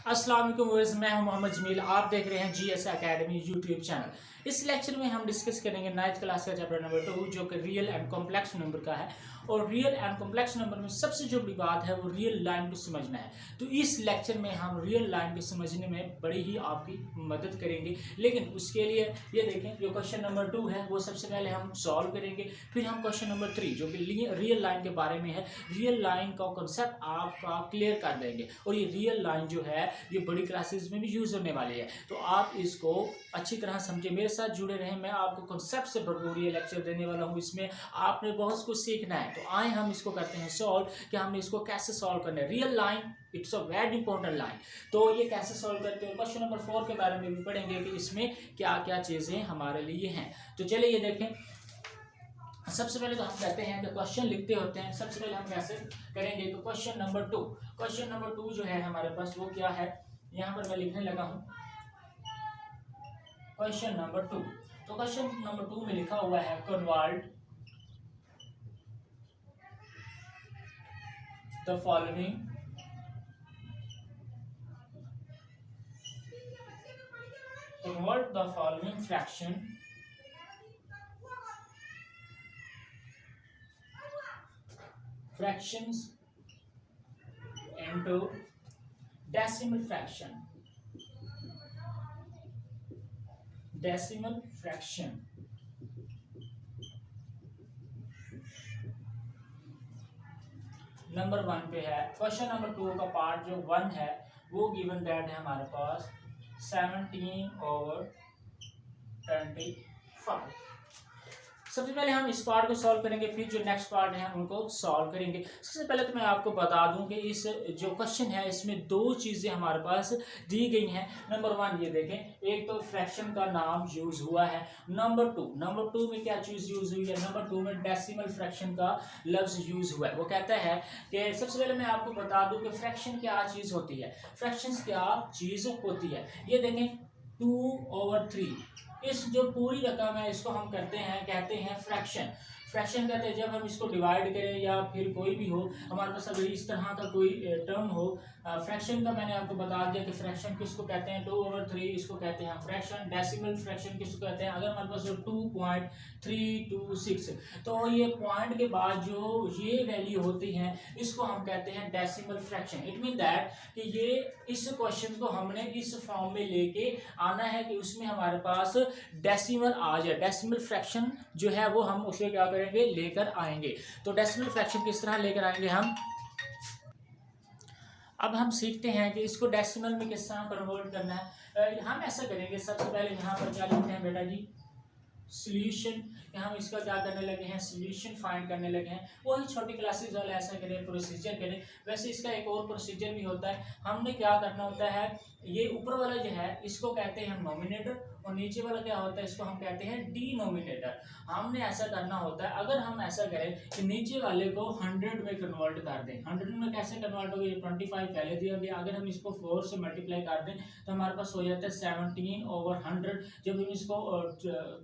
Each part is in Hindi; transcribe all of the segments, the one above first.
अस्सलाम वालेकुम व्यूअर्स, मैं हूं मोहम्मद जमील। आप देख रहे हैं जीएस एकेडमी यूट्यूब चैनल। इस लेक्चर में हम डिस्कस करेंगे 9th क्लास का चैप्टर नंबर 2 जो कि रियल एंड कॉम्प्लेक्स नंबर का है। और रियल एंड कॉम्प्लेक्स नंबर में सबसे जो बड़ी बात है वो रियल लाइन को समझना है। तो इस लेक्चर में हम रियल लाइन को समझने में बड़ी ही आपकी मदद करेंगे। लेकिन उसके लिए ये देखें, जो क्वेश्चन नंबर 2 है वो सबसे पहले हम सॉल्व करेंगे। फिर हम क्वेश्चन नंबर 3 जो कि रियल लाइन के बारे में है, रियल लाइन का कॉन्सेप्ट आपका क्लियर कर देंगे। और ये रियल लाइन जो है ये बड़ी क्लासेस में भी यूज होने वाली है, तो आप इसको अच्छी तरह समझे, मेरे साथ जुड़े रहें। मैं आपको कॉन्सेप्ट से भरपूर ये लेक्चर देने वाला हूँ। इसमें आपने बहुत कुछ सीखना है। तो आए हम इसको करते हैं सॉल्व कि हमने इसको कैसे सॉल्व करना है। Real line it's a very important line. तो ये कैसे सॉल्व करते हैं। क्वेश्चन नंबर 4 के बारे में भी पढ़ेंगे कि इसमें क्या क्या चीजें हमारे लिए हैं। तो चलिए ये देखें, सबसे पहले तो हम कहते हैं कि क्वेश्चन लिखते होते हैं। सबसे पहले हम कैसे करेंगे, तो क्वेश्चन नंबर 2 जो है हमारे पास वो क्या है, यहाँ पर मैं लिखने लगा हूँ क्वेश्चन नंबर 2। तो क्वेश्चन नंबर 2 में लिखा हुआ है convert the following fractions into decimal fraction. Number 1 पे है। क्वेश्चन नंबर 2 का पार्ट जो 1 है वो गिवन दैट है हमारे पास 17/25। सबसे पहले हम इस पार्ट को सॉल्व करेंगे, फिर जो नेक्स्ट पार्ट है उनको सॉल्व करेंगे। सबसे पहले तो मैं आपको बता दूं कि इस जो क्वेश्चन है इसमें दो चीज़ें हमारे पास दी गई हैं। नंबर 1 ये देखें, एक तो फ्रैक्शन का नाम यूज हुआ है। नंबर टू में क्या चीज़ यूज हुई है, नंबर 2 में डेसिमल फ्रैक्शन का लफ्ज यूज हुआ है। वो कहता है कि सबसे पहले मैं आपको बता दूं कि फ्रैक्शन क्या चीज़ होती है। फ्रैक्शन क्या चीज़ होती है, ये देखें 2/3। इस जो पूरी रकम है इसको हम कहते हैं फ्रैक्शन। कहते हैं जब हम इसको डिवाइड करें या फिर कोई भी हो, हमारे पास अगर इस तरह का कोई टर्म हो फ्रैक्शन का, मैंने आपको बता दिया कि फ्रैक्शन किसको कहते हैं, 2/3 इसको कहते हैं हम फ्रैक्शन। डेसिमल फ्रैक्शन किसको कहते हैं, अगर हमारे पास जो 2.326 तो ये पॉइंट के बाद जो ये वैल्यू होती है इसको हम कहते हैं decimal fraction. It mean that कि ये इस क्वेश्चन को हमने इस फॉर्म में लेके आना है कि उसमें हमारे पास डेसिमल आ जाए। डेसिमल फ्रैक्शन जो है वो हम उसे क्या करेंगे, लेकर आएंगे। तो डेसिमल फ्रैक्शन किस तरह लेकर आएंगे हम, अब हम सीखते हैं कि इसको डेसिमल में किस तरह कन्वर्ट करना है। हम ऐसा करेंगे, सबसे पहले यहाँ पर क्या लिखते हैं बेटा जी, सोल्यूशन। हम इसका क्या करने लगे हैं, सोल्यूशन फाइंड करने लगे हैं। वही छोटी क्लासेस वाले ऐसा करें, प्रोसीजर करें। वैसे इसका एक और प्रोसीजर भी होता है। हमने क्या करना होता है, ये ऊपर वाला जो है इसको कहते हैं हम नोमिनेटर, और नीचे वाला क्या होता है इसको हम कहते हैं डिनोमिनेटर। हमने ऐसा करना होता है, अगर हम ऐसा करें कि नीचे वाले को 100 में कन्वर्ट कर दें। 100 में कैसे कन्वर्ट होगा, ये 25 पहले दिया गया, अगर हम इसको 4 से मल्टीप्लाई कर दें तो हमारे पास हो जाता है 17/100। जब हम इसको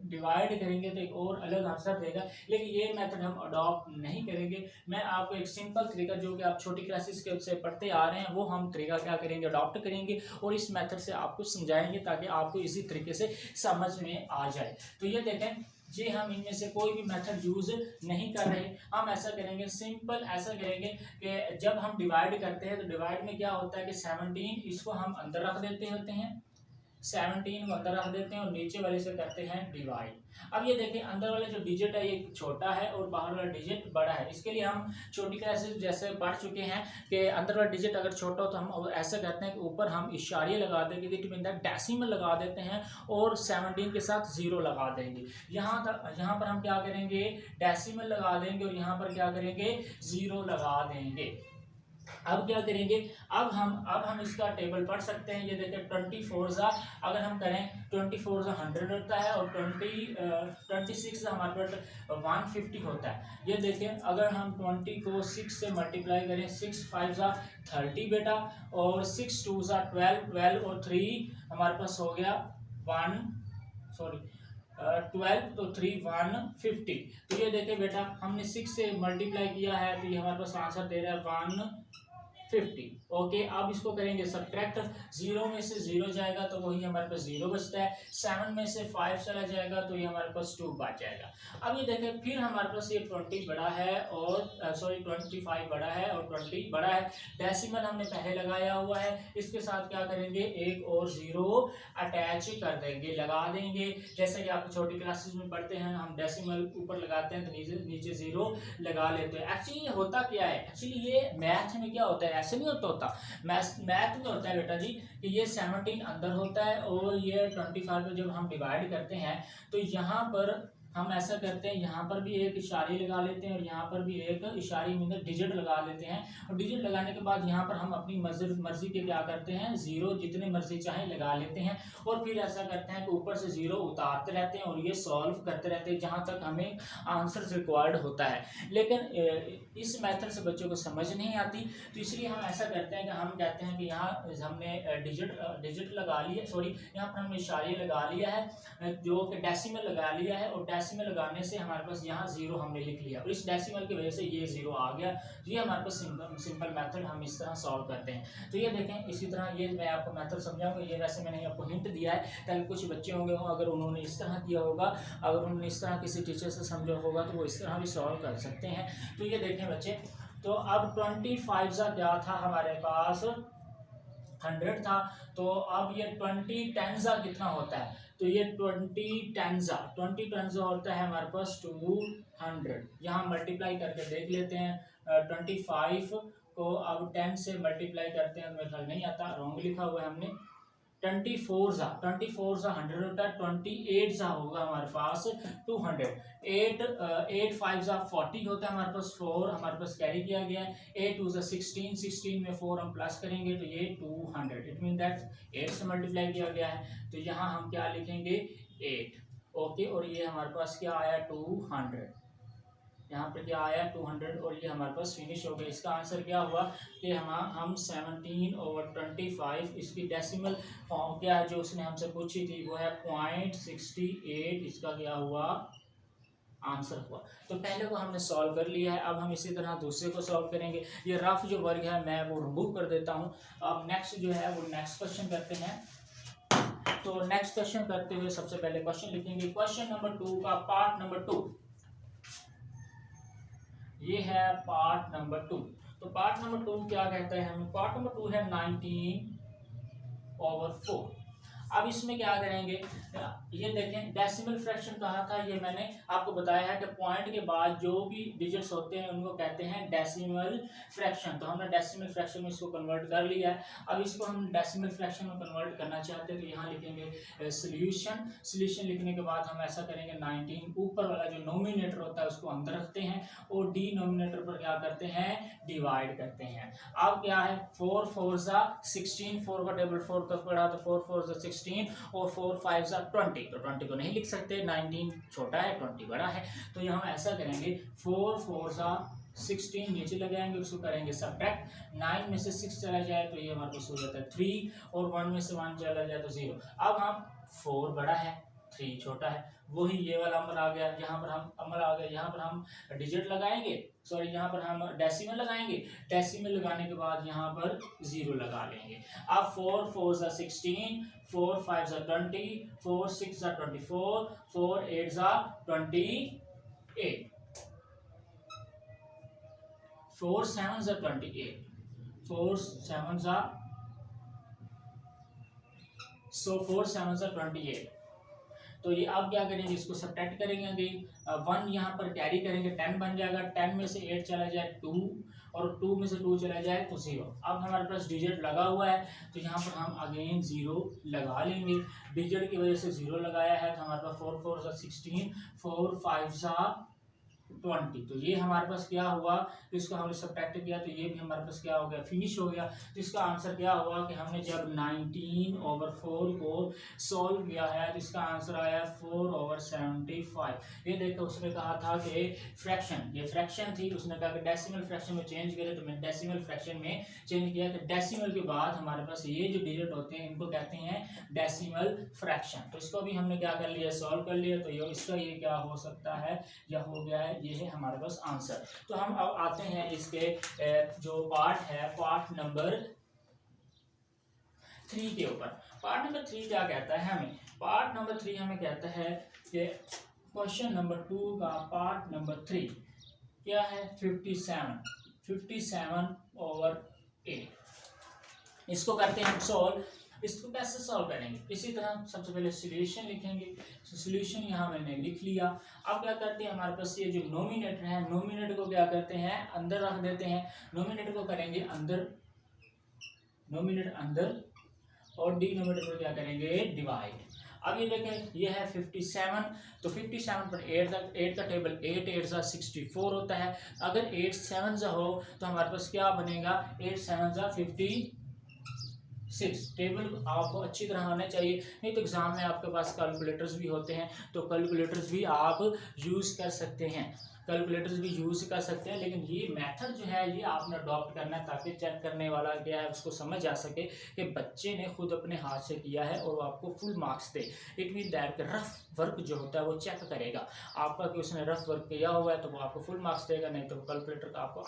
डिवाइड करेंगे तो एक और अलग आंसर देगा, लेकिन ये मेथड हम अडॉप्ट नहीं करेंगे। मैं आपको एक सिंपल तरीका जो कि आप छोटी क्लासेस के से पढ़ते आ रहे हैं वो हम तरीका क्या करेंगे, अडॉप्ट करेंगे और इस मेथड से आपको समझाएंगे ताकि आपको इसी तरीके से समझ में आ जाए। तो ये देखें जी, हम इनमें से कोई भी मेथड यूज नहीं कर रहे। हम ऐसा करेंगे, सिंपल ऐसा करेंगे कि जब हम डिवाइड करते हैं तो डिवाइड में क्या होता है कि 17 इसको हम अंदर रख देते होते हैं, 17 को अंदर रख देते हैं और नीचे वाले से करते हैं डिवाइड। अब ये देखिए, अंदर वाला जो डिजिट है ये छोटा है और बाहर वाला डिजिट बड़ा है। इसके लिए हम छोटी क्लासेस जैसे पढ़ चुके हैं कि अंदर वाला डिजिट अगर छोटा हो तो हम ऐसा करते हैं कि ऊपर हम इशारे लगा देंगे, इट मीन दैट डेसिमल लगा देते हैं और 17 के साथ 0 लगा देंगे। यहाँ पर हम क्या करेंगे, डेसिमल लगा देंगे और यहाँ पर क्या करेंगे, 0 लगा देंगे। अब क्या करेंगे, अब हम इसका टेबल पढ़ सकते हैं। ये देखिए 24 अगर हम करें 24 100 होता है और 26 हमारे पास 150 होता है। ये देखिए अगर हम 20 को 6 से मल्टीप्लाई करें, 6 5 30 बेटा, और 6 2 12 और 3 हमारे पास हो गया 12 तो 3 150। तो ये देखिए बेटा हमने 6 से मल्टीप्लाई किया है तो ये हमारे पास आंसर दे रहा है 50। ओके, अब इसको करेंगे सब्ट्रैक्ट, 0 में से 0 जाएगा तो वही हमारे पास 0 बचता है, 7 में से 5 चला जाएगा तो ये हमारे पास 2 बच जाएगा। अब ये देखें फिर हमारे पास ये 20 बड़ा है और सॉरी 25 बड़ा है और 20 बड़ा है, डेसिमल हमने पहले लगाया हुआ है, इसके साथ क्या करेंगे एक और 0 अटैच कर देंगे, लगा देंगे। जैसे कि आप छोटी क्लासेस में पढ़ते हैं, हम डेसिमल ऊपर लगाते हैं तो नीचे नीचे 0 लगा लेते हैं। एक्चुअली होता क्या है, एक्चुअली ये मैथ में क्या होता है, ऐसे नहीं होता मैथ में होता है बेटा जी कि ये 17 अंदर होता है और ये 25 को जब हम डिवाइड करते हैं तो यहाँ पर हम ऐसा करते हैं, यहाँ पर भी एक इशारे लगा लेते हैं और यहाँ पर भी एक इशारे में डिजिट लगा लेते हैं, और डिजिट लगाने के बाद यहाँ पर हम अपनी मर्जी के क्या करते हैं 0 जितने मर्जी चाहे लगा लेते हैं, और फिर ऐसा करते हैं कि ऊपर से 0 उतारते रहते हैं और ये सॉल्व करते रहते हैं जहाँ तक हमें आंसर रिक्वायर्ड होता है। लेकिन इस मेथड से बच्चों को समझ नहीं आती, तो इसलिए हम ऐसा करते हैं कि हम कहते हैं कि यहाँ हमने डिजिट लगा लिया, सॉरी यहाँ पर हमने इशारे लगा लिया है जो कि डेसिमल लगा लिया है, और डेसिमल लगाने से हमारे पास यहाँ 0 हमने लिख लिया और इस डेसिमल की वजह से ये 0 आ गया। ये हमारे पास सिंपल मेथड हम इस तरह सॉल्व करते हैं। तो ये देखें इसी तरह ये मैं आपको मेथड समझाऊंगा, ये वैसे मैंने आपको हिंट दिया है ताकि कुछ बच्चे होंगे अगर उन्होंने इस तरह किया होगा, अगर उन्होंने इस तरह किसी टीचर से समझा होगा तो वो इस तरह भी सॉल्व कर सकते हैं। तो ये देखें बच्चे, तो अब 25 क्या था हमारे पास 100 था, तो अब ये 20 टेंजा कितना होता है, तो ये 20 टेंजा होता है हमारे पास 200। यहाँ मल्टीप्लाई करके देख लेते हैं 25 को, अब 10 से मल्टीप्लाई करते हैं, मेरे ख्याल नहीं आता, रॉन्ग लिखा हुआ है हमने। 24 100 होता है, 28 होगा हमारे पास 200, 8 5 40 होता है हमारे पास, 4 हमारे पास कैरी किया गया है, 8 2 16 में 4 हम प्लस करेंगे तो ये 200, इट मीन दैट 8 से मल्टीप्लाई किया गया है, तो यहाँ हम क्या लिखेंगे 8। ओके, और ये हमारे पास क्या आया 200, यहाँ पे क्या आया 200, और ये हमारे पास फिनिश हो गया। इसका आंसर क्या हुआ कि हम 17/25 इसकी डेसिमल फॉर्म क्या है जो उसने हमसे पूछी थी वो है 0.68, इसका क्या हुआ आंसर हुआ। तो पहले को हमने सॉल्व कर लिया है, अब हम इसी तरह दूसरे को सॉल्व करेंगे। ये रफ जो वर्ग है मैं वो रिमूव कर देता हूँ। अब नेक्स्ट जो है वो नेक्स्ट क्वेश्चन करते हैं। तो नेक्स्ट क्वेश्चन करते हुए सबसे पहले क्वेश्चन लिखेंगे, क्वेश्चन नंबर 2 का पार्ट नंबर 2, ये है पार्ट नंबर 2। तो पार्ट नंबर 2 क्या कहता है हमें, पार्ट नंबर 2 है 19/4। अब इसमें क्या करेंगे, ये देखें डेसिमल फ्रैक्शन कहा था, ये मैंने आपको बताया है कि पॉइंट के बाद जो भी डिजिट्स होते हैं उनको कहते हैं डेसिमल फ्रैक्शन। तो हमने डेसिमल फ्रैक्शन में इसको कन्वर्ट कर लिया है। अब इसको हम डेसिमल फ्रैक्शन में कन्वर्ट करना चाहते हैं तो यहाँ लिखेंगे सोल्यूशन लिखने के बाद हम ऐसा करेंगे 19 ऊपर वाला जो नोमिनेटर होता है उसको अंदर रखते हैं और डिनोमिनेटर पर क्या करते हैं डिवाइड करते हैं। अब क्या है 4 4 16, 4 का टेबल 4 तक पढ़ा तो 4 4 16 और 4 5 20, तो 20 को नहीं लिख सकते, 19 छोटा है 20 बड़ा है, तो ये हम ऐसा करेंगे 4 4 16 नीचे लगाएंगे, उसको करेंगे सब्ट्रैक्ट, 9 में से 6 चला जाए तो ये हमारे पास हो जाता है 3, और 1 में से 1 चला जाए तो 0। अब हम 4 बड़ा है 3 छोटा है, वही ये वाला अमल आ गया, यहाँ पर हम अमल आ गया, यहाँ पर हम डिजिट लगाएंगे, सॉरी यहाँ पर हम डेसिमल लगाएंगे, डेसिमल लगाने के बाद यहाँ पर 0 लगा लेंगे। अब 4 4 16, 4 5 20, 4 6 24, 4 8 28, 4 7 28, 4 7 4 7 28। तो ये अब क्या करेंगे इसको सब्ट्रैक्ट करेंगे, 1 यहाँ पर कैरी करेंगे 10 बन जाएगा, 10 में से 8 चला जाए 2 और 2 में से 2 चला जाए तो 0। अब हमारे पास डिजिट लगा हुआ है तो यहाँ पर हम अगेन 0 लगा लेंगे, डिजिट की वजह से 0 लगाया है तो हमारे पास 4 4 16, 4 5 20, तो ये हमारे पास क्या हुआ, तो इसको हमने सब्ट्रैक्ट किया तो ये भी हमारे पास क्या हो गया फिनिश हो गया। तो इसका आंसर क्या हुआ कि हमने जब 19/4 को सॉल्व किया है तो इसका आंसर आया 4/75। ये देखो उसने कहा था कि फ्रैक्शन, ये फ्रैक्शन थी, उसने कहा कि डेसिमल फ्रैक्शन में चेंज करें, तो मैंने डेसिमल फ्रैक्शन में चेंज किया कि डेसिमल के बाद हमारे पास ये जो डिजिट होते हैं इनको कहते हैं डेसिमल फ्रैक्शन। तो इसको भी हमने क्या कर लिया सॉल्व कर लिया, तो ये इसका ये क्या हो सकता है, यह हो गया है ये है हमारे पास आंसर। तो हम अब आते हैं इसके जो पार्ट है, पार्ट नंबर 3 के ऊपर। पार्ट नंबर 3 क्या कहता है हमें? पार्ट नंबर 3 हमें कहता है कि क्वेश्चन नंबर 2 का पार्ट नंबर 3 क्या है? 57/8। इसको करते हैं हम सॉल्व। इसको कैसे सॉल्व करेंगे? इसी तरह सबसे पहले सॉल्यूशन लिखेंगे। सॉल्यूशन यहाँ मैंने लिख लिया। अब क्या करते हैं, हमारे पास ये जो नोमिनेटर है, नोमिनेटर को क्या करते हैं? अंदर रख देते हैं। नोमिनेटर को करेंगे अंदर, नोमिनेटर अंदर, और डिनोमिनेटर को क्या करेंगे? डिवाइड। अब ये देखें, ये है 57, तो 57 पर 8 का टेबल 8 8 जा 64 होता है। अगर 8 7 जा हो तो हमारे पास क्या बनेगा? 8 7 जा 56। टेबल आपको अच्छी तरह आना चाहिए, नहीं तो एग्जाम में आपके पास कैलकुलेटर्स भी होते हैं, तो कैलकुलेटर्स भी आप यूज़ कर सकते हैं, कैलकुलेटर्स भी यूज़ कर सकते हैं। लेकिन ये मेथड जो है ये आपने अडॉप्ट करना है ताकि चेक करने वाला क्या है उसको समझ आ सके कि बच्चे ने खुद अपने हाथ से किया है और वो आपको full marks they. It mean that rough work जो होता है वो चेक करेगा आपका कि उसने रफ वर्क किया हुआ है तो वो आपको फुल मार्क्स देगा, नहीं तो कैलकुलेटर का आपको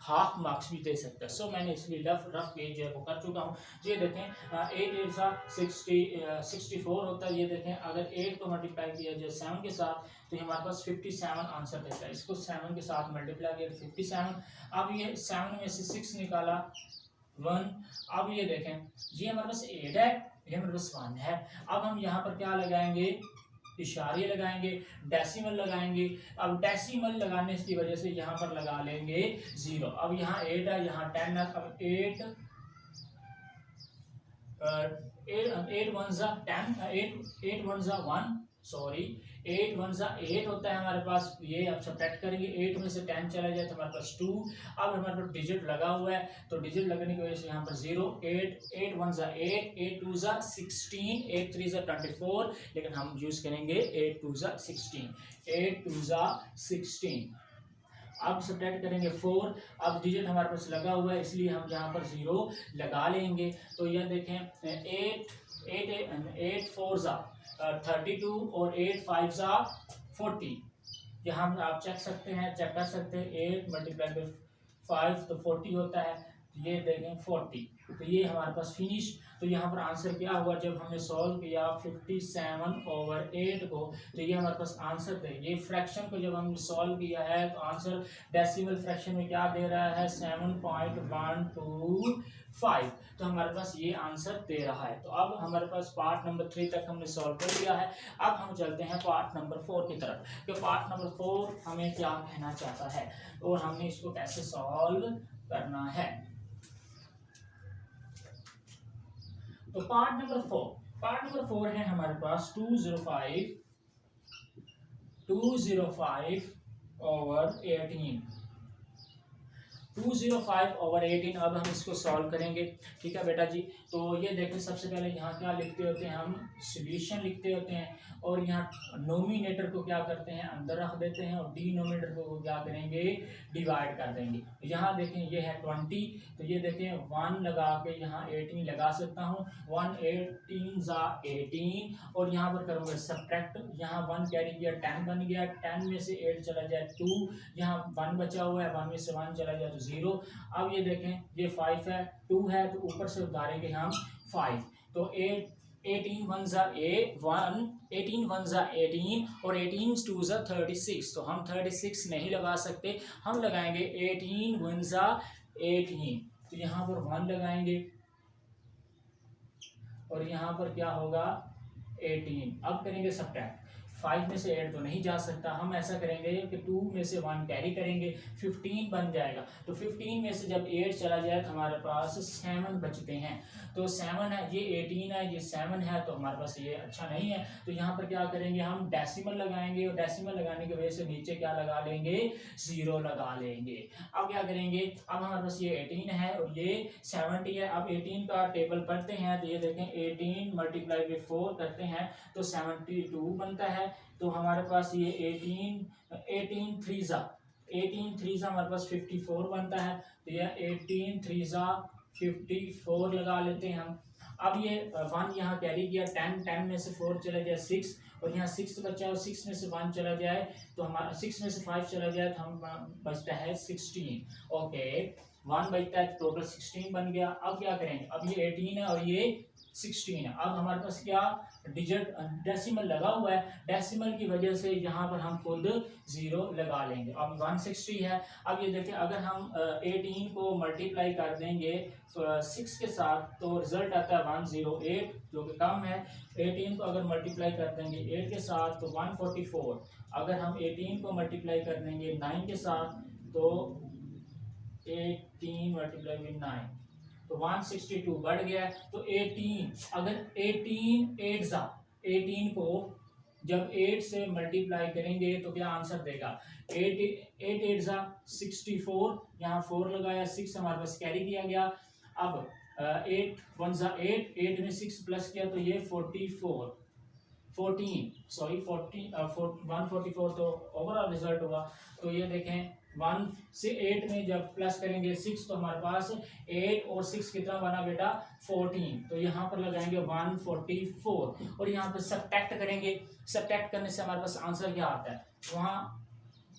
हाफ मार्क्स भी दे सकता है। सो मैंने इसलिए रफ पेज जो है वो कर चुका हूँ। ये देखें 8 8 सा 64 होता है। ये देखें अगर 8 को मल्टीप्लाई किया जाए 7 के साथ तो हमारे पास 57 आंसर देता है। इसको 7 के साथ मल्टीप्लाई किया तो 57। अब ये 7 में से 6 निकाला 1। अब ये देखें ये हमारे पास 8 है, ये हमारे पास 1 है। अब हम यहाँ पर क्या लगाएंगे? इशारे लगाएंगे, डेसिमल लगाएंगे। अब डेसिमल लगाने की वजह से यहाँ पर लगा लेंगे 0। अब यहाँ 8 है, यहाँ 10 है। अब 8 1 जा 10, 8 1 जा 1, सॉरी 8 1 जा 8 होता है हमारे पास। ये अब सब्ट्रैक्ट करेंगे, 8 में से 10 चला जाए तो हमारे पास 2। अब हमारे पास डिजिट लगा हुआ है तो डिजिट लगने की वजह से यहाँ पर 0। 8 1 जा 8, 8 2 जा 16, 8 3 जा 24, लेकिन हम यूज करेंगे 8 2 जा 16, 8 2 जा 16। अब सब्ट्रैक्ट करेंगे 4। अब डिजिट हमारे पास लगा हुआ है इसलिए हम यहाँ पर 0 लगा लेंगे। तो यह देखें 8 4 जा 32 और 8 5 जा 40। यहाँ आप चेक कर सकते हैं 8 मल्टीप्लाई बाई 5 तो 40 होता है। ये देखें 40, तो ये हमारे पास फिनिश। तो यहाँ पर आंसर क्या हुआ? जब हमने सॉल्व किया 57/8 को तो ये हमारे पास आंसर थे। ये फ्रैक्शन को जब हमने सॉल्व किया है तो आंसर डेसिमल फ्रैक्शन में क्या दे रहा है? 7.125। तो हमारे पास ये आंसर दे रहा है। तो अब हमारे पास पार्ट नंबर 3 तक हमने सॉल्व कर लिया है। अब हम चलते हैं पार्ट नंबर 4 की तरफ कि पार्ट नंबर 4 हमें क्या कहना चाहता है और हमने इसको कैसे सॉल्व करना है। तो पार्ट नंबर 4 है हमारे पास 205/18। 205/18। अब हम इसको सॉल्व करेंगे, ठीक है बेटा जी। तो ये देखें सबसे पहले यहाँ क्या लिखते होते हैं? हम सॉल्यूशन लिखते होते हैं और यहाँ नोमिनेटर को क्या करते हैं? अंदर रख देते हैं और डिनोमिनेटर को क्या करेंगे? डिवाइड कर देंगे। यहाँ देखें ये है 20, तो ये देखें 1 लगा के यहाँ 18 लगा सकता हूँ। 1 18 जा 18 और यहाँ पर करूँगा सब्ट्रैक्ट। यहाँ 1 कैरी किया 10 बन गया, 10 में से 8 चला जाए 2, यहाँ 1 बचा हुआ है, 1 में से 1 चला जाए तो 0। अब ये देखें ये 5 है, 2 है तो ऊपर से उतारेंगे हम 5। तो 18 1 जा 1, 18 1 जा 18 और 18 2 जा 36। तो हम 36 नहीं लगा सकते, हम लगाएंगे 18 1 जा 18। तो यहाँ पर 1 लगाएंगे और यहाँ पर क्या होगा? 18। अब करेंगे सब्ट्रैक्ट। 5 में से 8 तो नहीं जा सकता, हम ऐसा करेंगे कि 2 में से 1 कैरी करेंगे, 15 बन जाएगा। तो 15 में से जब 8 चला जाए तो हमारे पास 7 बचते हैं। तो 7 है, ये 18 है, ये 7 है, तो हमारे पास ये अच्छा नहीं है। तो यहाँ पर क्या करेंगे? हम डेसिमल लगाएंगे और डेसिमल लगाने की वजह से नीचे क्या लगा लेंगे? 0 लगा लेंगे। अब क्या करेंगे? अब हमारे पास ये 18 है और ये 70 है। अब 18 का टेबल पढ़ते हैं तो ये देखें 18 मल्टीप्लाई बाई 4 करते हैं तो 72 बनता है। तो हमारे पास ये 18 3 जा हमारे पास 54 बनता है। तो यह 18 3 जा 54 लगा लेते हैं हम। अब ये 1 यहाँ कैरी किया, 10 में से 4 चला जाए 6, और यहाँ 6 बचा और 6 में से 1 चला जाए तो हमारा 6 में से 5 चला जाए तो हम बचता है 16। ओके 1 बचता है, टोटल 16 बन गया। अब क्या करेंगे, अब ये 18 है और ये 16 है। अब हमारे पास क्या डिजिट डेसिमल लगा हुआ है, डेसिमल की वजह से यहाँ पर हम खुद 0 लगा लेंगे। अब 160 है। अब ये देखिए अगर हम 18 को मल्टीप्लाई कर देंगे 6 के साथ तो रिजल्ट आता है 108 जो कि कम है। 18 को अगर मल्टीप्लाई कर देंगे 8 के साथ तो 144। अगर हम 18 को मल्टीप्लाई कर देंगे 9 के साथ तो 18 मल्टीप्लाई विद 9 तो 162 बढ़ गया। तो 18 अगर 18 को जब 8 से मल्टीप्लाई करेंगे तो क्या आंसर देगा, 8 64, यहाँ 4 लगाया, 6 हमारे पास कैरी किया गया। अब 8 1 8 में 6 प्लस किया तो ये 144 तो ओवरऑल रिजल्ट हुआ। तो ये देखें 1 से 8 में जब प्लस करेंगे 6 तो हमारे पास 8 और 6 कितना बना बेटा 14। तो यहाँ पर लगाएंगे 144 और यहाँ पर सब्ट्रैक्ट करेंगे। सब्ट्रैक्ट करने से हमारे पास आंसर क्या आता है, वहाँ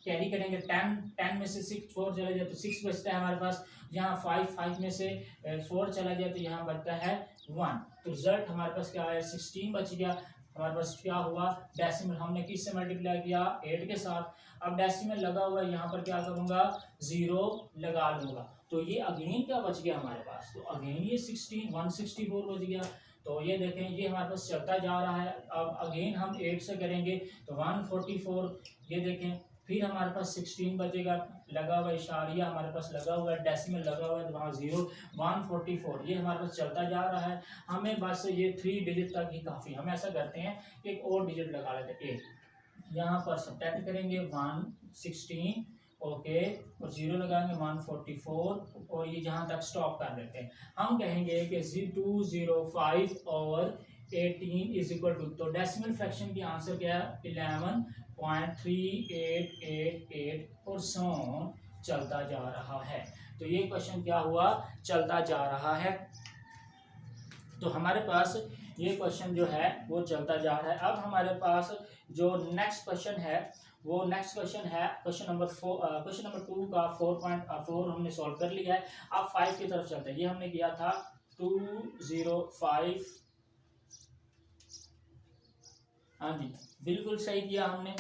कैरी करेंगे 10 में से 6 4 चला जाए तो 6 बचता है हमारे पास। यहाँ 5 में से 4 चला जाए तो यहाँ बचता है 1। तो रिजल्ट हमारे पास क्या आया 16 बच गया। हमारे पास क्या हुआ, डेसिमल हमने किससे मल्टीप्लाई किया 8 के साथ। अब डेसिमल लगा हुआ है, यहाँ पर क्या करूँगा 0 लगा लूँगा। तो ये अगेन क्या बच गया हमारे पास, तो अगेन ये 164 बच गया। तो ये देखें ये हमारे पास चलता जा रहा है। अब अगेन हम 8 से करेंगे तो 144, ये देखें फिर हमारे पास 16 बचेगा, लगा हुआ इशारिया हमारे पास लगा हुआ है, डेसिमल लगा हुआ है तो वहाँ 0 144 ये हमारे पास चलता जा रहा है। हमें बस ये 3 डिजिट तक ही काफ़ी। हम ऐसा करते हैं एक और डिजिट लगा लेते हैं 8, यहाँ पर सब्ट्रैक्ट करेंगे 116 ओके और 0 लगाएंगे 144 और ये जहाँ तक स्टॉप कर लेते हैं। हम कहेंगे कि 205 और 18 इज इक्वल टू, तो डेसिमल फ्रैक्शन की आंसर क्या है 11.3888 और सो चलता जा रहा है। तो ये क्वेश्चन क्या हुआ, चलता जा रहा है। तो हमारे पास ये क्वेश्चन जो है वो चलता जा रहा है। अब हमारे पास जो नेक्स्ट क्वेश्चन है वो नेक्स्ट क्वेश्चन है क्वेश्चन नंबर 2 का 4.4 हमने सॉल्व कर लिया है। अब 5 की तरफ चलते हैं। ये हमने किया था 205, हाँ जी बिल्कुल सही किया हमने।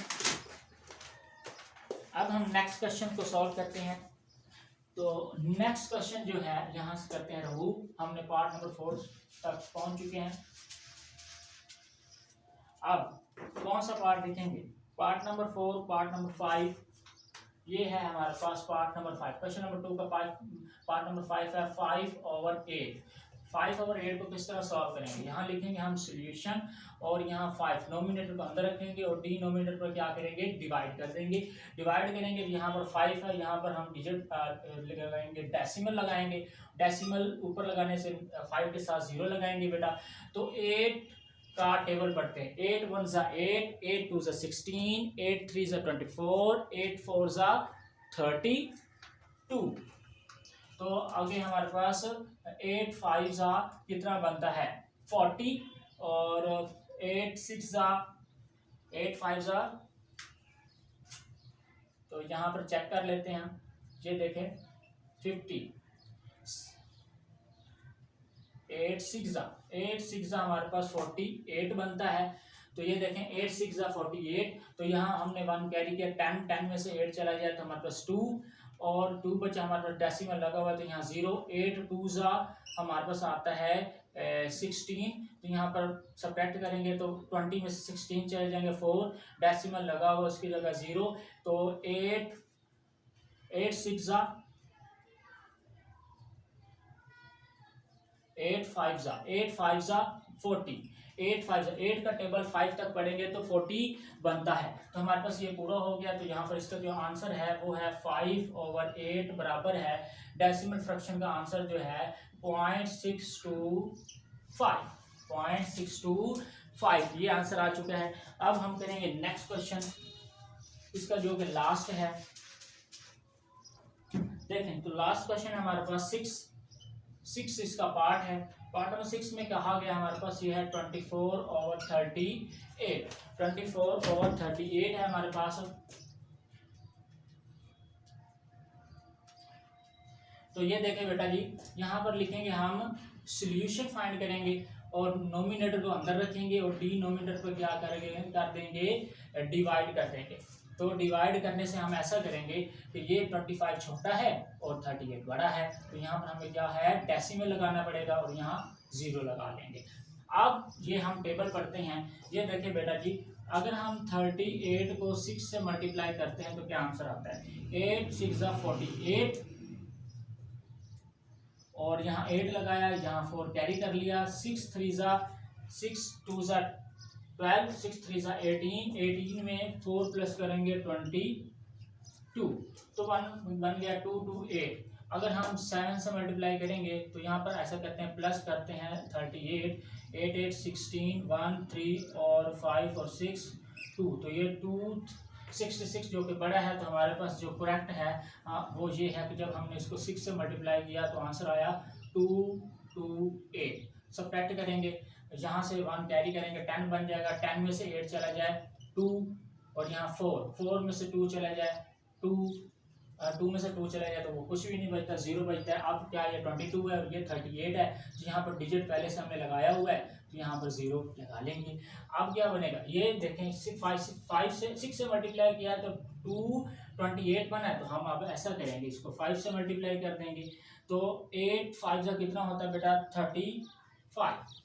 अब हम नेक्स्ट क्वेश्चन को सॉल्व करते हैं। तो नेक्स्ट क्वेश्चन जो है यहाँ से करते हैं रहू। हमने पार्ट नंबर 4 तक पहुंच चुके हैं। अब कौन सा पार्ट देखेंगे, पार्ट नंबर 4, पार्ट नंबर 5, ये है हमारे पास पार्ट नंबर 5। क्वेश्चन नंबर 2 का पार्ट नंबर 5 है 5/8। 5/8 को किस तरह सॉल्व करेंगे, यहाँ लिखेंगे हम सॉल्यूशन और यहाँ 5 नोमिनेटर को अंदर रखेंगे और डिनोमिनेटर पर क्या करेंगे डिवाइड कर देंगे। डिवाइड करेंगे यहाँ पर 5 है, यहाँ पर हम डिजिट लगाएंगे, डेसिमल लगाएंगे। डेसिमल ऊपर लगाने से 5 के साथ 0 लगाएंगे बेटा। तो 8 का टेबल पढ़ते हैं। 8 1 ज़ा 8, 8 2 ज़ा 16, 8 3 ज़ा 24, 8 4 ज़ा 32। तो आगे हमारे पास 8 5 ज़ा कितना बनता है 40 और 8 6 ज़ा 8 5 ज़ा, तो यहाँ पर चेक कर लेते हैं हम। ये देखें 50, 8 6 ज़ा हमारे पास 48 बनता है। तो ये देखें 8 6 ज़ा 48, तो यहाँ हमने 1 कैरी किया, 10 में से 8 चला जाए तो हमारे पास 2 और 2 बचा हमारे पास डेसिमल लगा हुआ है तो यहाँ 0। 8 2 ज़ा हमारे पास आता है 16, तो यहाँ पर सब्ट्रैक्ट करेंगे तो 20 में से 16 चले जाएंगे, 4 डेसिमल लगा हुआ उसकी जगह 0। तो 8 6 ज़ा 8 5 ज़ा 40, 8 का टेबल 5 तक पढ़ेंगे तो 40 बनता है। तो हमारे पास ये पूरा हो गया। तो यहाँ पर इसका जो आंसर है वो है 5/8 बराबर है डेसिमल फ्रैक्शन का आंसर जो है 0.625 ये आंसर आ चुका है। अब हम करेंगे नेक्स्ट क्वेश्चन, इसका जो कि लास्ट है। देखें तो लास्ट क्वेश्चन हमारे पास 6 इसका पार्ट है। पार्ट नंबर 6 में कहा गया हमारे पास ये है 24/38। 24/38 है हमारे पास। तो ये देखें बेटा जी, यहाँ पर लिखेंगे हम सॉल्यूशन फाइंड करेंगे और नोमिनेटर को अंदर रखेंगे और डिनोमिनेटर पर क्या करेंगे, कर देंगे डिवाइड कर देंगे। तो डिवाइड करने से हम ऐसा करेंगे कि ये 25 छोटा है और 38 बड़ा है, तो यहाँ पर हमें क्या है डेसिमल लगाना पड़ेगा और यहाँ 0 लगा लेंगे। अब ये हम टेबल पढ़ते हैं। ये देखिए बेटा जी, अगर हम 38 को 6 से मल्टीप्लाई करते हैं तो क्या आंसर आता है, 8 6 48 और यहाँ 8 लगाया, यहाँ 4 कैरी कर लिया, 6 3 6 2 12, 6 3 18, 18 में 4 प्लस करेंगे 22, तो बन गया 2 2 8। अगर हम 7 से मल्टीप्लाई करेंगे तो यहाँ पर ऐसा करते हैं, प्लस करते हैं 38, 8 8 16 1 3 और 5 और 6 2, तो ये 266 जो कि बड़ा है। तो हमारे पास जो करेक्ट है वो ये है कि जब हमने इसको 6 से मल्टीप्लाई किया तो आंसर आया 228। सब्ट्रैक्ट करेंगे, यहाँ से 1 कैरी करेंगे, 10 बन जाएगा, 10 में से 8 चला जाए 2 और यहाँ 4 में से 2 चला जाए 2 में से 2 चला जाए तो वो कुछ भी नहीं बचता, 0 बचता है। अब क्या ये 22 है और ये 38 है, तो यहाँ पर डिजिट पहले से हमने लगाया हुआ है तो यहाँ पर 0 लगा लेंगे। अब क्या बनेगा, ये देखें 6 से मल्टीप्लाई किया तो 228 बना है, तो हम अब ऐसा करेंगे, इसको 5 से मल्टीप्लाई कर देंगे तो 8 5 का कितना होता है बेटा 35, 8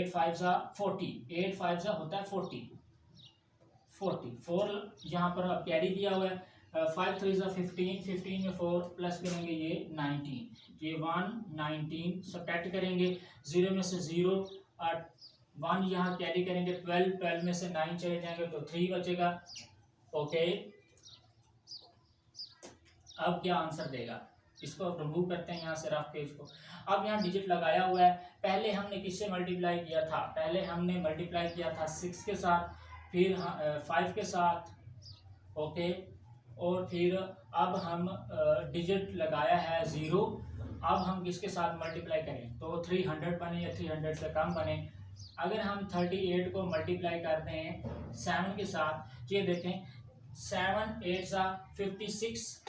5 का 40, 8 5 का होता है 40, 4 यहाँ पर अब कैरी दिया हुआ है, 5 3 15, 15 में 4 प्लस करेंगे ये 19, ये 119 सब्ट्रैक्ट करेंगे, 0 में से 0 1 यहाँ कैरी करेंगे, 12 में से 9 चले जाएंगे तो 3 बचेगा। ओके, अब क्या आंसर देगा, इसको रिमूव करते हैं यहाँ से रफ पेज को। अब यहाँ डिजिट लगाया हुआ है, पहले हमने किससे मल्टीप्लाई किया था, पहले हमने मल्टीप्लाई किया था 6 के साथ, फिर 5 के साथ, ओके, और फिर अब हम डिजिट लगाया है 0। अब हम किसके साथ मल्टीप्लाई करें तो 300 बने या 300 से कम बने। अगर हम 38 को मल्टीप्लाई करते हैं 7 के साथ, ये देखें 7 8 56,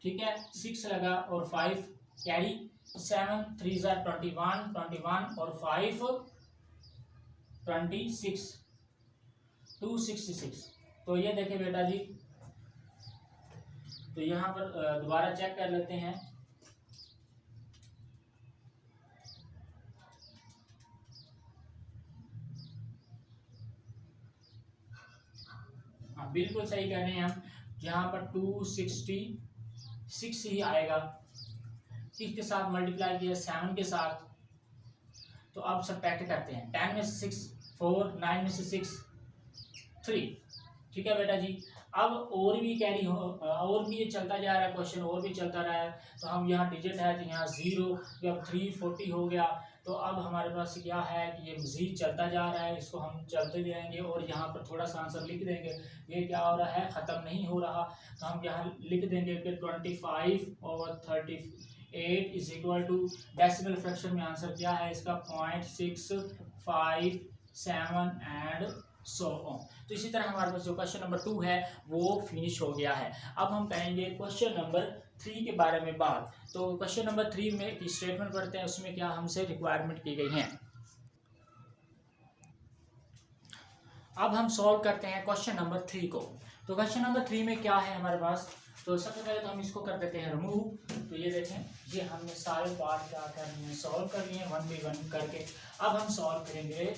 ठीक है, 6 लगा और 5 कैरी, 7 3 21 21 और 5 26, 266। तो ये देखें बेटा जी, तो यहाँ पर दोबारा चेक कर लेते हैं। हाँ बिल्कुल सही कह रहे हैं हम, यहाँ पर 266 ही आएगा, किसके साथ मल्टीप्लाई किया 7 के साथ। तो अब सब्ट्रैक्ट करते हैं, 10 में से 6 4, 9 में से 6 3, ठीक है बेटा जी। अब और भी कैरी हो, और भी ये चलता जा रहा है, क्वेश्चन और भी चलता रहा है, तो हम यहाँ डिजिट है तो यहाँ 0, जब 340 हो गया तो अब हमारे पास क्या है कि ये मज़ीद चलता जा रहा है, इसको हम चलते जाएंगे और यहाँ पर थोड़ा सा आंसर लिख देंगे। ये क्या हो रहा है, ख़त्म नहीं हो रहा, तो हम यहाँ लिख देंगे कि 25/38 is equal to, decimal fraction में आंसर क्या है इसका 0.657 एंड सो ऑन। तो इसी तरह हमारे पास जो क्वेश्चन नंबर 2 है वो फिनिश हो गया है। अब हम कहेंगे क्वेश्चन नंबर 3 के बारे में बात। तो क्वेश्चन नंबर 3 में की स्टेटमेंट पढ़ते हैं, उसमें क्या हमसे रिक्वायरमेंट की गई है। अब हम सॉल्व करते हैं क्वेश्चन नंबर 3 को। तो क्वेश्चन नंबर 3 में क्या है हमारे पास, तो सबसे पहले तो हम इसको कर देते हैं रिमूव। तो ये देखें, ये हमने सारे पार्ट क्या कर लिए हैं, सॉल्व कर लिए 1 बाई 1 करके। अब हम सॉल्व करेंगे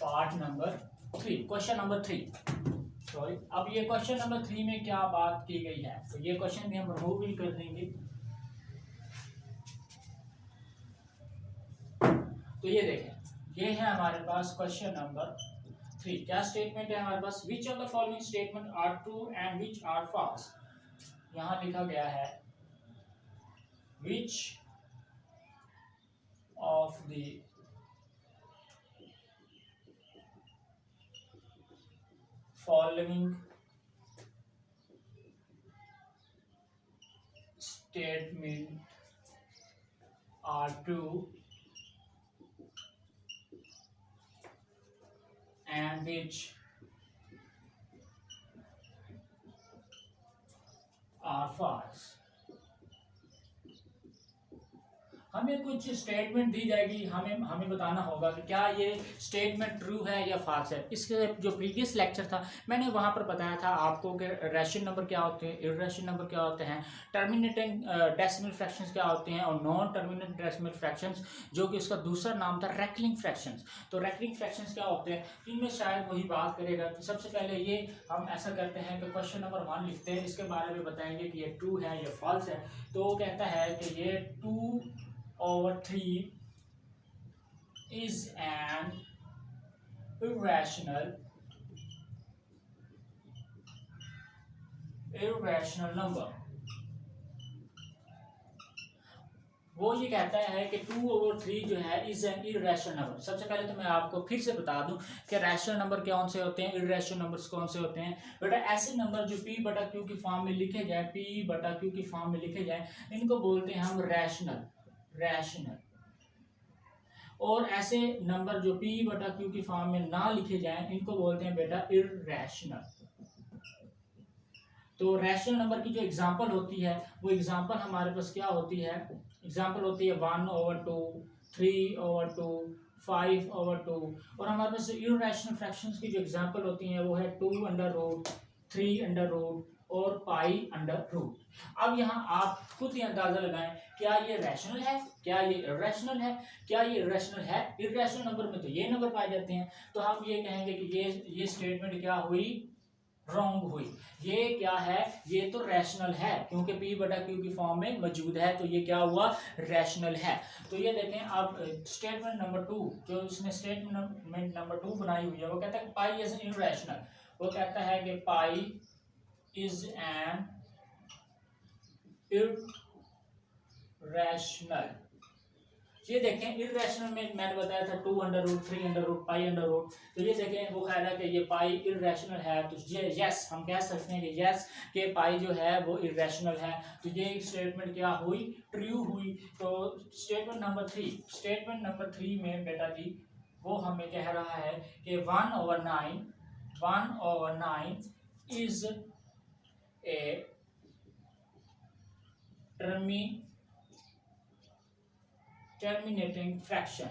part number 3, question number 3, sorry. अब ये क्वेश्चन नंबर 3 में क्या बात की गई है, तो ये क्वेश्चन भी हम रिमूव भी कर देंगे। तो ये देखें, ये है हमारे पास क्वेश्चन नंबर 3। क्या स्टेटमेंट है हमारे पास, which of the following statement are true and which are false. यहाँ लिखा गया है which of the following statement are true and which are false। हमें कुछ स्टेटमेंट दी जाएगी, हमें हमें बताना होगा कि क्या ये स्टेटमेंट ट्रू है या फाल्स है। इसके जो प्रीवियस लेक्चर था मैंने वहाँ पर बताया था आपको कि रैशनल नंबर क्या होते हैं, इर्रेशनल नंबर क्या होते हैं, टर्मिनेटिंग डेसिमल फ्रैक्शंस क्या होते हैं और नॉन टर्मिनेटिंग डेसिमल फ्रैक्शंस, जो कि उसका दूसरा नाम था रैकलिंग फ्रैक्शंस। तो रैकलिंग फ्रैक्शंस क्या होते हैं, इनमें शायद वही बात करेगा। तो सबसे पहले ये हम ऐसा करते हैं कि क्वेश्चन नंबर 1 लिखते हैं, इसके बारे में बताएंगे कि ये ट्रू है या फॉल्स है। तो वो कहता है कि ये 2/3 is an irrational number। वो ये कहता है कि 2/3 जो है इज एन इरेशनल नंबर। सबसे पहले तो मैं आपको फिर से बता दूं कि रैशनल नंबर कौन से होते हैं, इरेशनल नंबर्स कौन से होते हैं। बेटा ऐसे नंबर जो p/q की फॉर्म में लिखे जाए, p/q की फॉर्म में लिखे जाए, इनको बोलते हैं हम रैशनल। और ऐसे नंबर जो p/q की फॉर्म में ना लिखे जाएं, इनको बोलते हैं बेटा इररेशनल। तो रैशनल नंबर की जो एग्जांपल होती है वो एग्जांपल हमारे पास क्या होती है, एग्जांपल होती है 1/2, 3/2, 5/2। और हमारे पास इररेशनल फ्रैक्शंस की जो एग्जांपल होती हैं वो है 2√, 3√, और π√। अब यहाँ आप खुद ही अंदाजा लगाएं, क्या ये रैशनल है, क्या ये इररेशनल है। क्या ये इररेशनल है, इररेशनल नंबर में तो ये नंबर पाए जाते हैं, तो हम ये कहेंगे कि ये स्टेटमेंट क्या हुई, रॉन्ग हुई। ये क्या है, ये तो रैशनल है क्योंकि p/q की फॉर्म में मौजूद है, तो ये क्या हुआ, रैशनल है। तो ये देखें अब स्टेटमेंट नंबर 2, जो इसने स्टेटमेंट नंबर 2 बनाई हुई है, वो कहता है कि पाई इज इररेशनल। वो कहता है कि पाई is an irrational। ये देखें इररेशनल में मैंने बताया था 2√, 3√, π√। तो ये देखें वो कह रहा है कि ये पाई इररेशनल है, तो ये यस हम कह सकते हैं कि यस के पाई जो है वो इररेशनल है। तो ये स्टेटमेंट क्या हुई, ट्रू हुई। तो स्टेटमेंट नंबर 3 में बेटा जी वो हमें कह रहा है कि 1/9 इज a terminating fraction।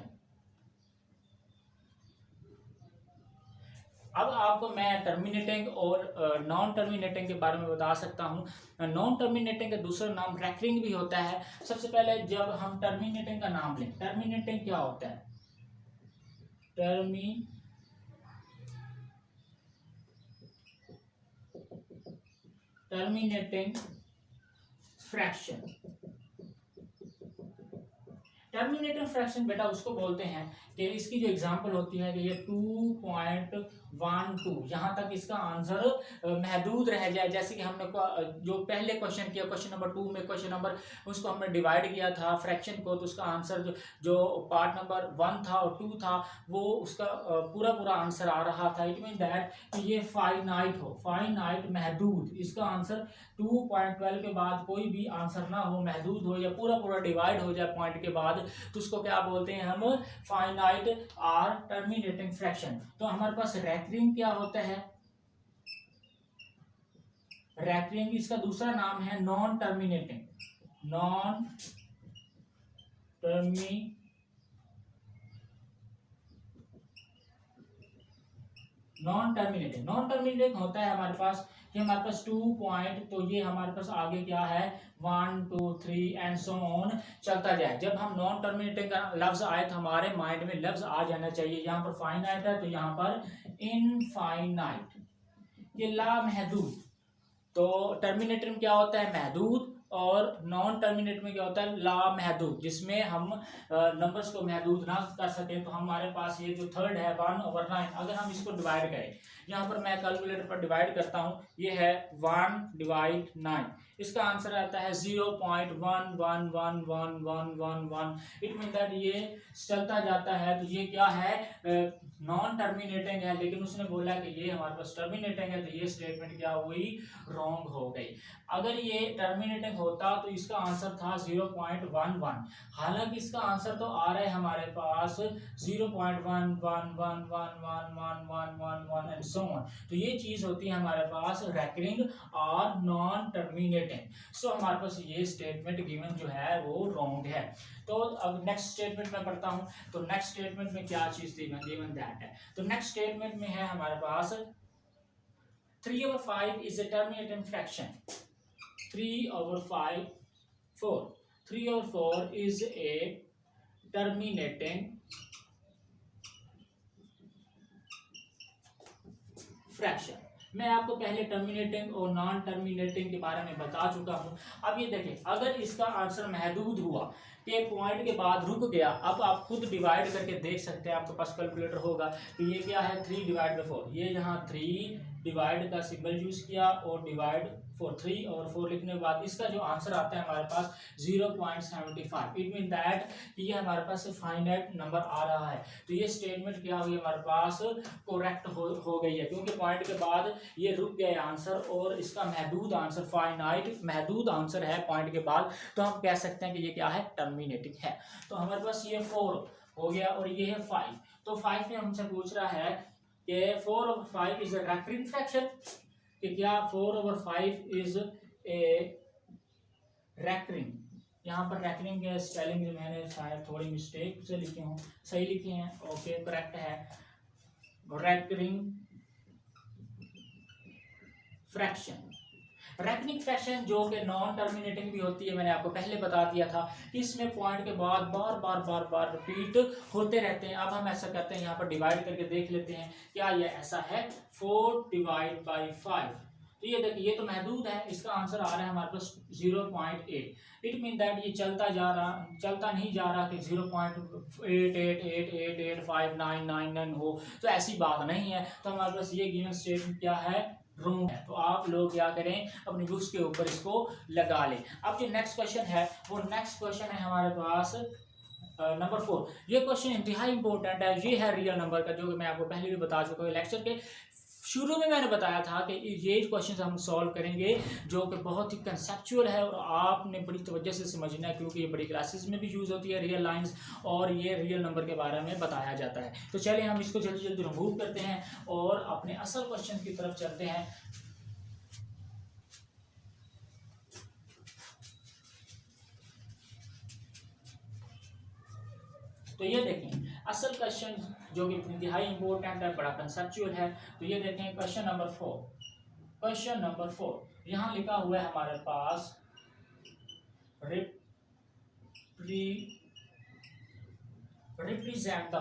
अब आपको मैं टर्मिनेटिंग और नॉन टर्मिनेटिंग के बारे में बता सकता हूँ। नॉन टर्मिनेटिंग का दूसरा नाम रैकलिंग भी होता है। सबसे पहले जब हम टर्मिनेटिंग का नाम लें, टर्मिनेटिंग क्या होता है, टर्मिनेटिंग फ्रैक्शन। टर्मिनेटिंग फ्रैक्शन बेटा उसको बोलते हैं कि इसकी जो एग्जांपल होती है कि ये 2.12 यहाँ तक इसका आंसर महदूद रह जाए। जैसे कि हमने जो पहले क्वेश्चन किया, क्वेश्चन नंबर 2 में क्वेश्चन नंबर उसको हमने डिवाइड किया था फ्रैक्शन को, तो उसका आंसर जो पार्ट नंबर 1 था और 2 था वो उसका पूरा आंसर आ रहा था। इट मीन दैट कि ये फाइनाइट हो, फाइनाइट महदूद, इसका आंसर 2.12 के बाद कोई भी आंसर ना हो, महदूद हो या पूरा डिवाइड हो जाए पॉइंट के बाद, तो उसको क्या बोलते हैं हम, फाइनाइट आर टर्मिनेटिंग फ्रैक्शन। तो हमारे पास रैकलिंग क्या होता है, रैकलिंग इसका दूसरा नाम है नॉन टर्मिनेटिंग होता है हमारे पास कि हमारे पास 2 पॉइंट, तो ये हमारे पास आगे क्या है 1 2 3 एंड सो ऑन चलता जाए। जब हम नॉन टर्मिनेटिंग का लफ्ज आए तो हमारे माइंड में लफ्ज आ जाना चाहिए, यहाँ पर फाइनाइट है तो यहाँ पर इनफाइनाइट, ये लामहदूद। तो टर्मिनेटर में क्या होता है, महदूद, और नॉन टर्मिनेट में क्या होता है, लामहदूद, जिसमें हम नंबर्स को महदूद ना कर सकें। तो हमारे पास ये जो थर्ड है 1/9, अगर हम इसको डिवाइड करें, यहाँ पर मैं कैलकुलेटर पर डिवाइड करता हूँ, ये है 1/9, इसका आंसर आता है 0.111111। इट मीन दैट ये चलता जाता है, तो ये क्या है नॉन टर्मिनेटिंग है, लेकिन उसने बोला कि ये हमारे पास टर्मिनेटिंग है, तो ये स्टेटमेंट क्या हुई, रॉन्ग हो गई। अगर ये टर्मिनेटिंग होता तो इसका आंसर था 0.11, हालांकि इसका आंसर तो आ रहा है हमारे पास 0.11111111 एंड सो ऑन। तो ये चीज होती है हमारे पास रेकरिंग और नॉन टर्मिनेटिंग। सो हमारे पास ये स्टेटमेंट गिवन जो है वो रॉन्ग है। तो अब नेक्स्ट स्टेटमेंट में पढ़ता हूं। तो नेक्स्ट स्टेटमेंट में क्या चीज गिवन दैट है। तो नेक्स्ट स्टेटमेंट में है हमारे पास 3/5 is a terminating fraction. 3/5 4 3/4 is a terminating fraction. मैं आपको पहले टर्मिनेटिंग और नॉन टर्मिनेटिंग के बारे में बता चुका हूं। अब ये देखें, अगर इसका आंसर महदूद हुआ कि पॉइंट के बाद रुक गया, अब आप खुद डिवाइड करके देख सकते हैं, आपके पास कैलकुलेटर होगा। तो ये क्या है 3/4, ये यहाँ 3 डिवाइड का सिंबल यूज किया और डिवाइड 3 और 4 लिखने के बाद इसका जो आंसर आता है हमारे पास 0.75। इट मीन दैट कि ये हमारे पास फाइनाइट नंबर आ रहा है। तो ये स्टेटमेंट क्या हुई हमारे पास करेक्ट हो गई है, क्योंकि पॉइंट के बाद ये रुक गया आंसर और इसका महदूद आंसर, फाइनाइट महदूद आंसर है पॉइंट के बाद, तो हम कह सकते हैं कि ये क्या है, टर्मिनेटिंग है। तो हमारे पास ये 4 हो गया और ये है 5। तो 5 में हमसे पूछ रहा है कि 4/5 इज अ रेकरिंग फ्रैक्शन, कि क्या 4/5 इज ए रेकरिंग। यहाँ पर रेकरिंग के स्पेलिंग जो मैंने शायद थोड़ी मिस्टेक से लिखे हों, सही लिखे हैं, ओके करेक्ट है, रेकरिंग फ्रैक्शन। रेकरिंग फ्रैक्शन जो कि नॉन टर्मिनेटिंग भी होती है, मैंने आपको पहले बता दिया था कि इसमें पॉइंट के बाद बार बार बार बार रिपीट होते रहते हैं। अब हम ऐसा करते हैं, यहाँ पर डिवाइड करके देख लेते हैं क्या ये ऐसा है 4/5। तो ये देखिए, ये तो महदूद है, इसका आंसर आ रहा है हमारे पास 0.8। इट मीन दैट ये चलता नहीं जा रहा कि 0.8888859999 हो, तो ऐसी बात नहीं है। तो हमारे पास ये गिवन स्टेटमेंट क्या है, रॉन्ग है। तो आप लोग क्या करें, अपनी बुक्स के ऊपर इसको लगा लें। अब जो नेक्स्ट क्वेश्चन है वो नेक्स्ट क्वेश्चन है हमारे पास नंबर 4। ये क्वेश्चन इंतहाई इंपॉर्टेंट है, ये है रियल नंबर का, जो कि मैं आपको पहले भी बता चुका हूँ। लेक्चर के शुरू में मैंने बताया था कि ये क्वेश्चन हम सॉल्व करेंगे जो कि बहुत ही कंसेप्चुअल है और आपने बड़ी तवज्जो से समझना है, क्योंकि ये बड़ी क्लासेस में भी यूज़ होती है रियल लाइंस, और ये रियल नंबर के बारे में बताया जाता है। तो चलिए हम इसको जल्दी जल्दी रिमूव करते हैं और अपने असल क्वेश्चन की तरफ चलते हैं। तो ये देखें असल क्वेश्चन जो कि इंतहाई इंपॉर्टेंट है, बड़ा कंसेप्चुअल है। तो ये देखें क्वेश्चन नंबर 4। क्वेश्चन नंबर 4 यहाँ लिखा हुआ है हमारे पास, represent the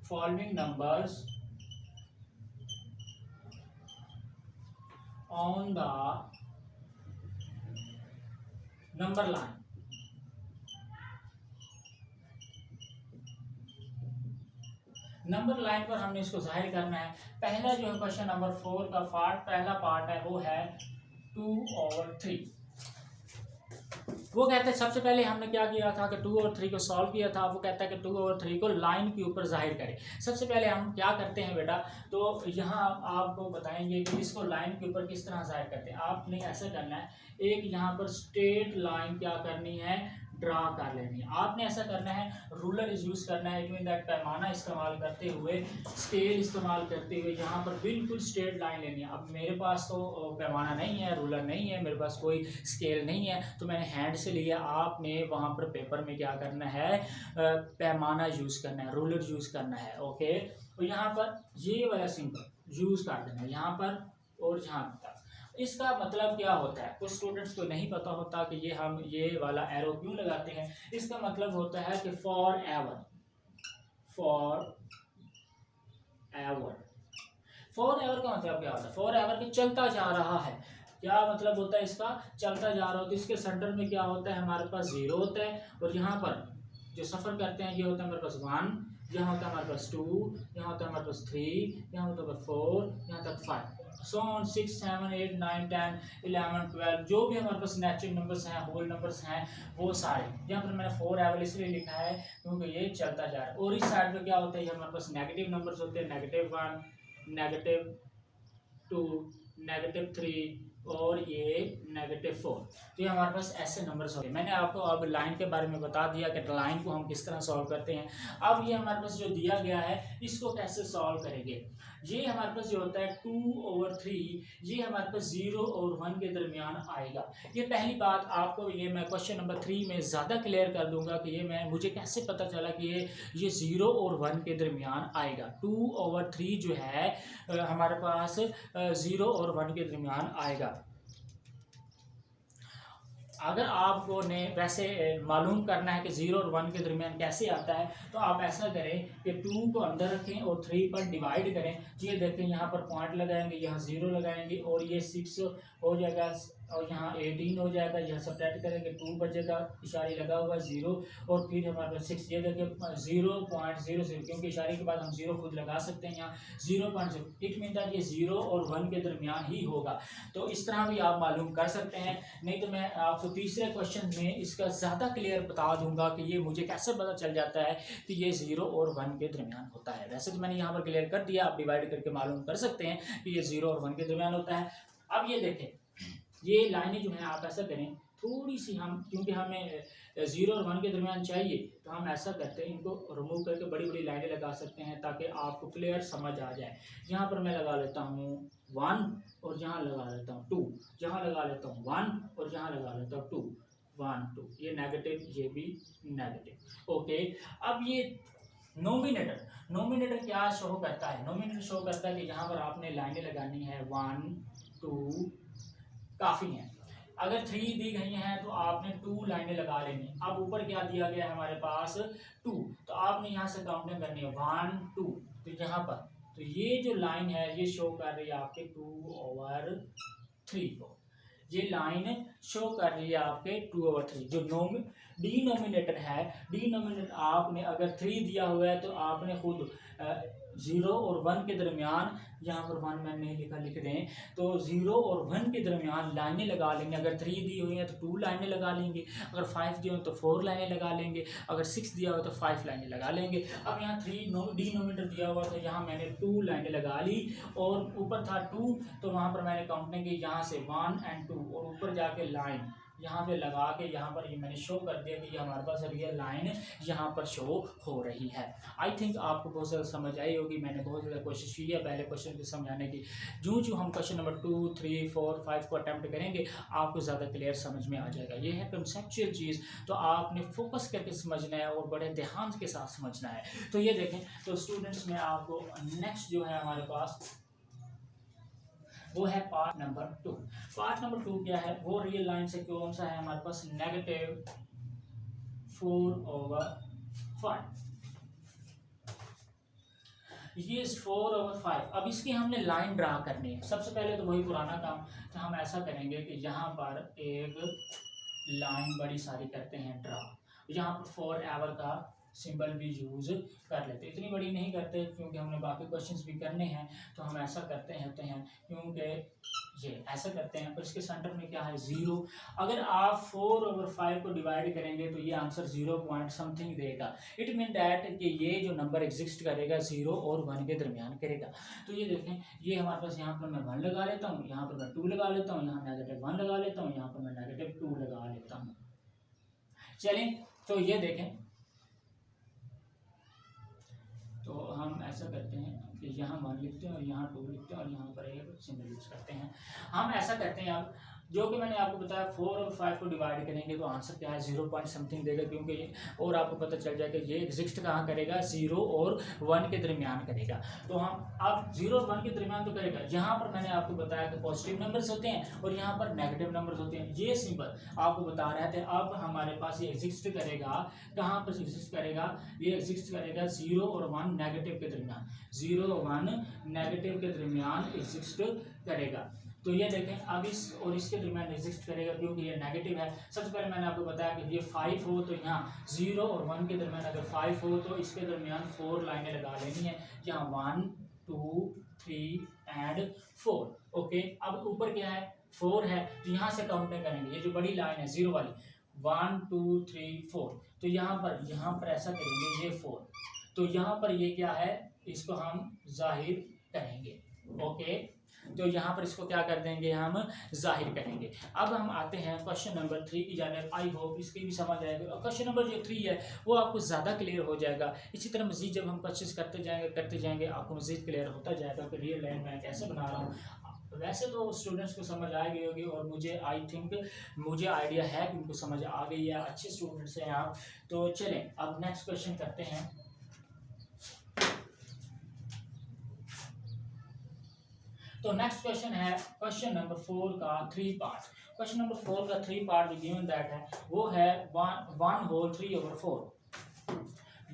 following numbers on the number line. Number line पर हमने इसको जाहिर करना है। पहला जो है क्वेश्चन नंबर 4 का पहला पार्ट है वो है 2/3। वो कहते हैं, सबसे पहले हमने क्या किया था कि 2/3 को सॉल्व किया था। वो कहता है कि 2/3 को लाइन के ऊपर जाहिर करें। सबसे पहले हम क्या करते हैं बेटा, तो यहाँ आपको बताएंगे कि इसको लाइन के ऊपर किस तरह जाहिर करते हैं। आपने ऐसा करना है, एक यहाँ पर स्ट्रेट लाइन क्या करनी है, ड्रा कर लेनी है। आपने ऐसा करना है, रूलर यूज़ करना है, इट मीन दैट पैमाना इस्तेमाल करते हुए, स्केल इस्तेमाल करते हुए यहाँ पर बिल्कुल स्ट्रेट लाइन लेनी है। अब मेरे पास तो पैमाना नहीं है, रूलर नहीं है, मेरे पास कोई स्केल नहीं है, तो मैंने हैंड से लिया। आपने वहाँ पर पेपर में क्या करना है, पैमाना यूज़ करना है, रूलर यूज़ करना है। ओके, तो यहाँ पर ये वाला सिंबल यूज़ कर देना है, यहाँ पर और यहाँ तक। इसका मतलब क्या होता है, कुछ स्टूडेंट्स को नहीं पता होता कि हम ये वाला एरो क्यों लगाते हैं। इसका मतलब होता है कि फॉर एवर का मतलब क्या होता है, फॉर एवर कि चलता जा रहा है। क्या मतलब होता है इसका, चलता जा रहा हो। तो इसके सेंटर में क्या होता है, हमारे पास 0 होता है, और यहाँ पर जो सफ़र करते हैं ये होता है हमारे पास 1, यहाँ होता है हमारे पास 2, यहाँ होता है हमारे पास 3, यहाँ होता है 4, यहाँ तक 5। सो ऑन 6 7 8 9 10 11 12 जो भी हमारे पास नेचुरल नंबर्स हैं, होल नंबर्स हैं, वो सारे। यहाँ पर मैंने 4 एवल इसलिए लिखा है क्योंकि ये चलता जा रहा है। और इस साइड पे क्या होता है, हमारे पास नेगेटिव नंबर्स होते हैं, -1, -2, -3 और ये -4। तो ये हमारे पास ऐसे नंबर्स होंगे। मैंने आपको अब लाइन के बारे में बता दिया कि लाइन को हम किस तरह सॉल्व करते हैं। अब ये हमारे पास जो दिया गया है इसको कैसे सॉल्व करेंगे। ये हमारे पास जो होता है 2/3, ये हमारे पास 0 और 1 के दरमियान आएगा। ये पहली बात आपको ये मैं क्वेश्चन नंबर 3 में ज़्यादा क्लियर कर दूंगा कि ये मुझे कैसे पता चला कि ये 0 और 1 के दरमियान आएगा। 2/3 जो है हमारे पास 0 और 1 के दरमियान आएगा। अगर आपको ने वैसे मालूम करना है कि 0 और 1 के दरमियान कैसे आता है, तो आप ऐसा करें कि 2 को अंदर रखें और 3 पर डिवाइड करें। ये देखें, यहाँ पर पॉइंट लगाएंगे, यहाँ 0 लगाएंगे और ये 6 हो जाएगा और यहाँ 18 हो जाएगा। यहाँ सब्ट्रैक्ट करेंगे 2 बचेगा, इशारे लगा हुआ 0 और फिर हमारे पास 6। ये देखिए 0.00 क्योंकि इशारे के बाद हम 0 खुद लगा सकते हैं। यहाँ 0.0 इट मीन दैट ये 0 और 1 के दरमियान ही होगा। तो इस तरह भी आप मालूम कर सकते हैं। नहीं तो मैं आपको तीसरे क्वेश्चन में इसका ज़्यादा क्लियर बता दूंगा कि ये मुझे कैसे पता चल जाता है कि ये 0 और 1 के दरमियान होता है। वैसे तो मैंने यहाँ पर क्लियर कर दिया, आप डिवाइड करके मालूम कर सकते हैं कि ये 0 और 1 के दरमियान होता है। अब ये देखें, ये लाइनें जो हैं आप ऐसा करें थोड़ी सी, हम क्योंकि हमें 0 और 1 के दरमियान चाहिए, तो हम ऐसा करते हैं, इनको रिमूव करके बड़ी बड़ी लाइनें लगा सकते हैं ताकि आपको क्लियर समझ आ जाए। यहाँ पर मैं लगा लेता हूँ 1 और यहाँ लगा लेता हूँ 2, यहाँ लगा लेता हूँ 1 और यहाँ लगा लेता हूँ 2, 1 2, ये नेगेटिव, ये भी नेगेटिव। ओके, अब ये नोमिनेटर क्या शो करता है? नोमिनेटर शो करता है कि यहाँ पर आपने लाइनें लगानी है 1 2 काफ़ी हैं। अगर 3 दी गई हैं तो आपने 2 लाइनें लगा लेनी। अब ऊपर क्या दिया गया है हमारे पास 2, तो आपने यहाँ से काउंटिंग करनी है 1 2। तो यहाँ पर तो ये जो लाइन है ये शो कर रही है आपके 2/3 को। ये लाइन शो कर रही है आपके 2/3। जो डिनोमिनेटर है, डिनोमिनेटर आपने अगर 3 दिया हुआ है तो आपने खुद 0 और 1 के दरमियान, यहाँ पर 1 मैंने नहीं लिखा, लिख दें, तो 0 और 1 के दरमियान लाइनें लगा लेंगे। अगर 3 दी हुई हैं तो 2 लाइनें लगा लेंगे, अगर 5 दी हुई तो 4 लाइनें लगा लेंगे, अगर 6 दिया हुआ तो 5 लाइनें लगा लेंगे। अब यहाँ 3 डिनोमिनेटर दिया हुआ तो यहाँ मैंने 2 लाइनें लगा ली और ऊपर था 2 तो वहाँ पर मैंने काउंटिंग की, यहाँ से 1 और 2 और ऊपर जाके लाइन यहाँ पे लगा के यहाँ पर ये मैंने शो कर दिया कि ये हमारे पास रियल लाइन यहाँ पर शो हो रही है। आई थिंक आपको बहुत ज़्यादा समझ आई होगी। मैंने बहुत ज़्यादा कोशिश की है पहले क्वेश्चन को समझाने की। जो हम क्वेश्चन नंबर 2 3 4 5 को अटैम्प्ट करेंगे आपको ज़्यादा क्लियर समझ में आ जाएगा। ये है कंसेप्चुअल चीज़, तो आपने फोकस करके समझना है और बड़े ध्यान के साथ समझना है। तो ये देखें, तो स्टूडेंट्स में आपको नेक्स्ट जो है हमारे पास वो है पार्ट नंबर 2। पार्ट नंबर 2 क्या है? वो रियल लाइन से कौन सा है हमारे पास? -4/5। ये 4/5। अब इसकी हमने लाइन ड्रा करनी है। सबसे पहले तो वही पुराना काम, तो हम ऐसा करेंगे कि यहाँ पर एक लाइन बड़ी सारी करते हैं ड्रा। यहाँ पर 4 आवर का सिंबल भी यूज़ कर लेते हैं। इतनी बड़ी नहीं करते क्योंकि हमने बाकी क्वेश्चंस भी करने हैं, तो हम ऐसा करते हैं क्योंकि ये ऐसा करते हैं। और इसके सेंटर में क्या है? 0। अगर आप 4/5 को डिवाइड करेंगे तो ये आंसर 0 पॉइंट समथिंग देगा। इट मीन दैट कि ये जो नंबर एग्जिस्ट करेगा 0 और 1 के दरमियान करेगा। तो ये देखें, ये हमारे पास यहाँ पर मैं 1 लगा लेता हूँ, यहाँ पर मैं 2 लगा लेता हूँ, यहाँ -1 लगा लेता हूँ, यहाँ पर मैं -2 लगा लेता हूँ। चलें, तो ये देखें, तो हम ऐसा करते हैं कि यहाँ 1 लिखते हैं और यहाँ 2 लिखते हैं और यहाँ पर एक सिंबल यूज करते हैं। हम ऐसा करते हैं अब, जो कि मैंने आपको बताया 4 और 5 को डिवाइड करेंगे तो आंसर क्या है? 0 पॉइंट समथिंग देगा, क्योंकि और आपको पता चल जाएगा ये एग्जिस्ट कहाँ करेगा? 0 और 1 के दरमियान करेगा। तो हम अब 0 और 1 के दरमियान तो करेगा। यहाँ पर मैंने आपको बताया कि पॉजिटिव नंबर्स होते हैं और यहाँ पर नेगेटिव नंबर्स होते हैं। ये सिंबल आपको बता रहे थे। अब हमारे पास ये एग्जिस्ट करेगा, कहाँ पर एग्जिस्ट करेगा? ये एग्जिस्ट करेगा 0 और 1 नेगेटिव के दरमियान, 0 और 1 नेगेटिव के दरमियान एग्जिस्ट करेगा। तो ये देखें, अब इस और इसके दरमियान एग्जिस्ट करेगा क्योंकि ये नेगेटिव है। सबसे पहले मैंने आपको बताया कि ये 5 हो तो यहाँ 0 और 1 के दरमियान अगर 5 हो तो इसके दरमियान 4 लाइनें लगा लेनी है। यहाँ 1 2 3 एंड 4। ओके, अब ऊपर क्या है 4 है, तो यहाँ से काउंटिंग करेंगे, ये जो बड़ी लाइन है जीरो वाली 1 2 3 4, तो यहाँ पर ऐसा करेंगे ये 4, तो यहाँ पर ये क्या है इसको हम जाहिर करेंगे। ओके, तो यहाँ पर इसको क्या कर देंगे हम जाहिर करेंगे। अब हम आते हैं क्वेश्चन नंबर 3 की जाने। आई होप इसकी भी समझ आएगी। और क्वेश्चन नंबर जो 3 है वो आपको ज़्यादा क्लियर हो जाएगा। इसी तरह मजीद जब हम क्वेश्चन करते जाएंगे आपको मजीद क्लियर होता जाएगा कि रियल लाइन मैं कैसे बना रहा हूँ। वैसे तो स्टूडेंट्स को समझ आ गई होगी और मुझे आई थिंक मुझे आइडिया है कि उनको समझ आ गई है, अच्छे स्टूडेंट्स हैं आप। तो चलें अब नेक्स्ट क्वेश्चन करते हैं। तो नेक्स्ट क्वेश्चन है क्वेश्चन नंबर 4 का 3 पार्ट। क्वेश्चन नंबर 4 का 3 पार्ट जो गिवन दैट है वो है 1 होल 3/4।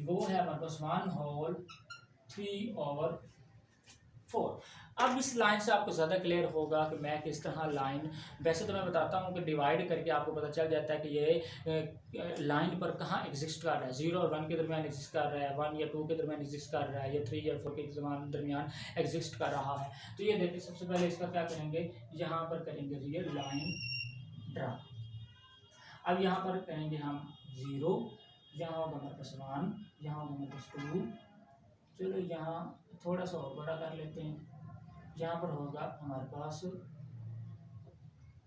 वो है हमारे पास 1 होल 3/4। अब इस लाइन से आपको ज़्यादा क्लियर होगा कि मैं किस तरह लाइन, वैसे तो मैं बताता हूँ कि डिवाइड करके आपको पता चल जाता है कि ये लाइन पर कहाँ एग्जिस्ट कर रहा है। 0 और 1 के दरमियान एग्जिस्ट कर रहा है, 1 या 2 के दरमियान एग्जिस्ट कर रहा है, या 3 या 4 के दरमियान एग्जिस्ट कर रहा है। तो ये देखिए सबसे पहले इसका क्या करेंगे, यहाँ पर करेंगे रियल लाइन ड्रा। अब यहाँ पर करेंगे हम 0, यहाँ होगा हमारे पास 1, यहाँ होगा हमारे पास 2। चलो यहाँ थोड़ा सा और बड़ा कर लेते हैं, यहाँ पर होगा हमारे पास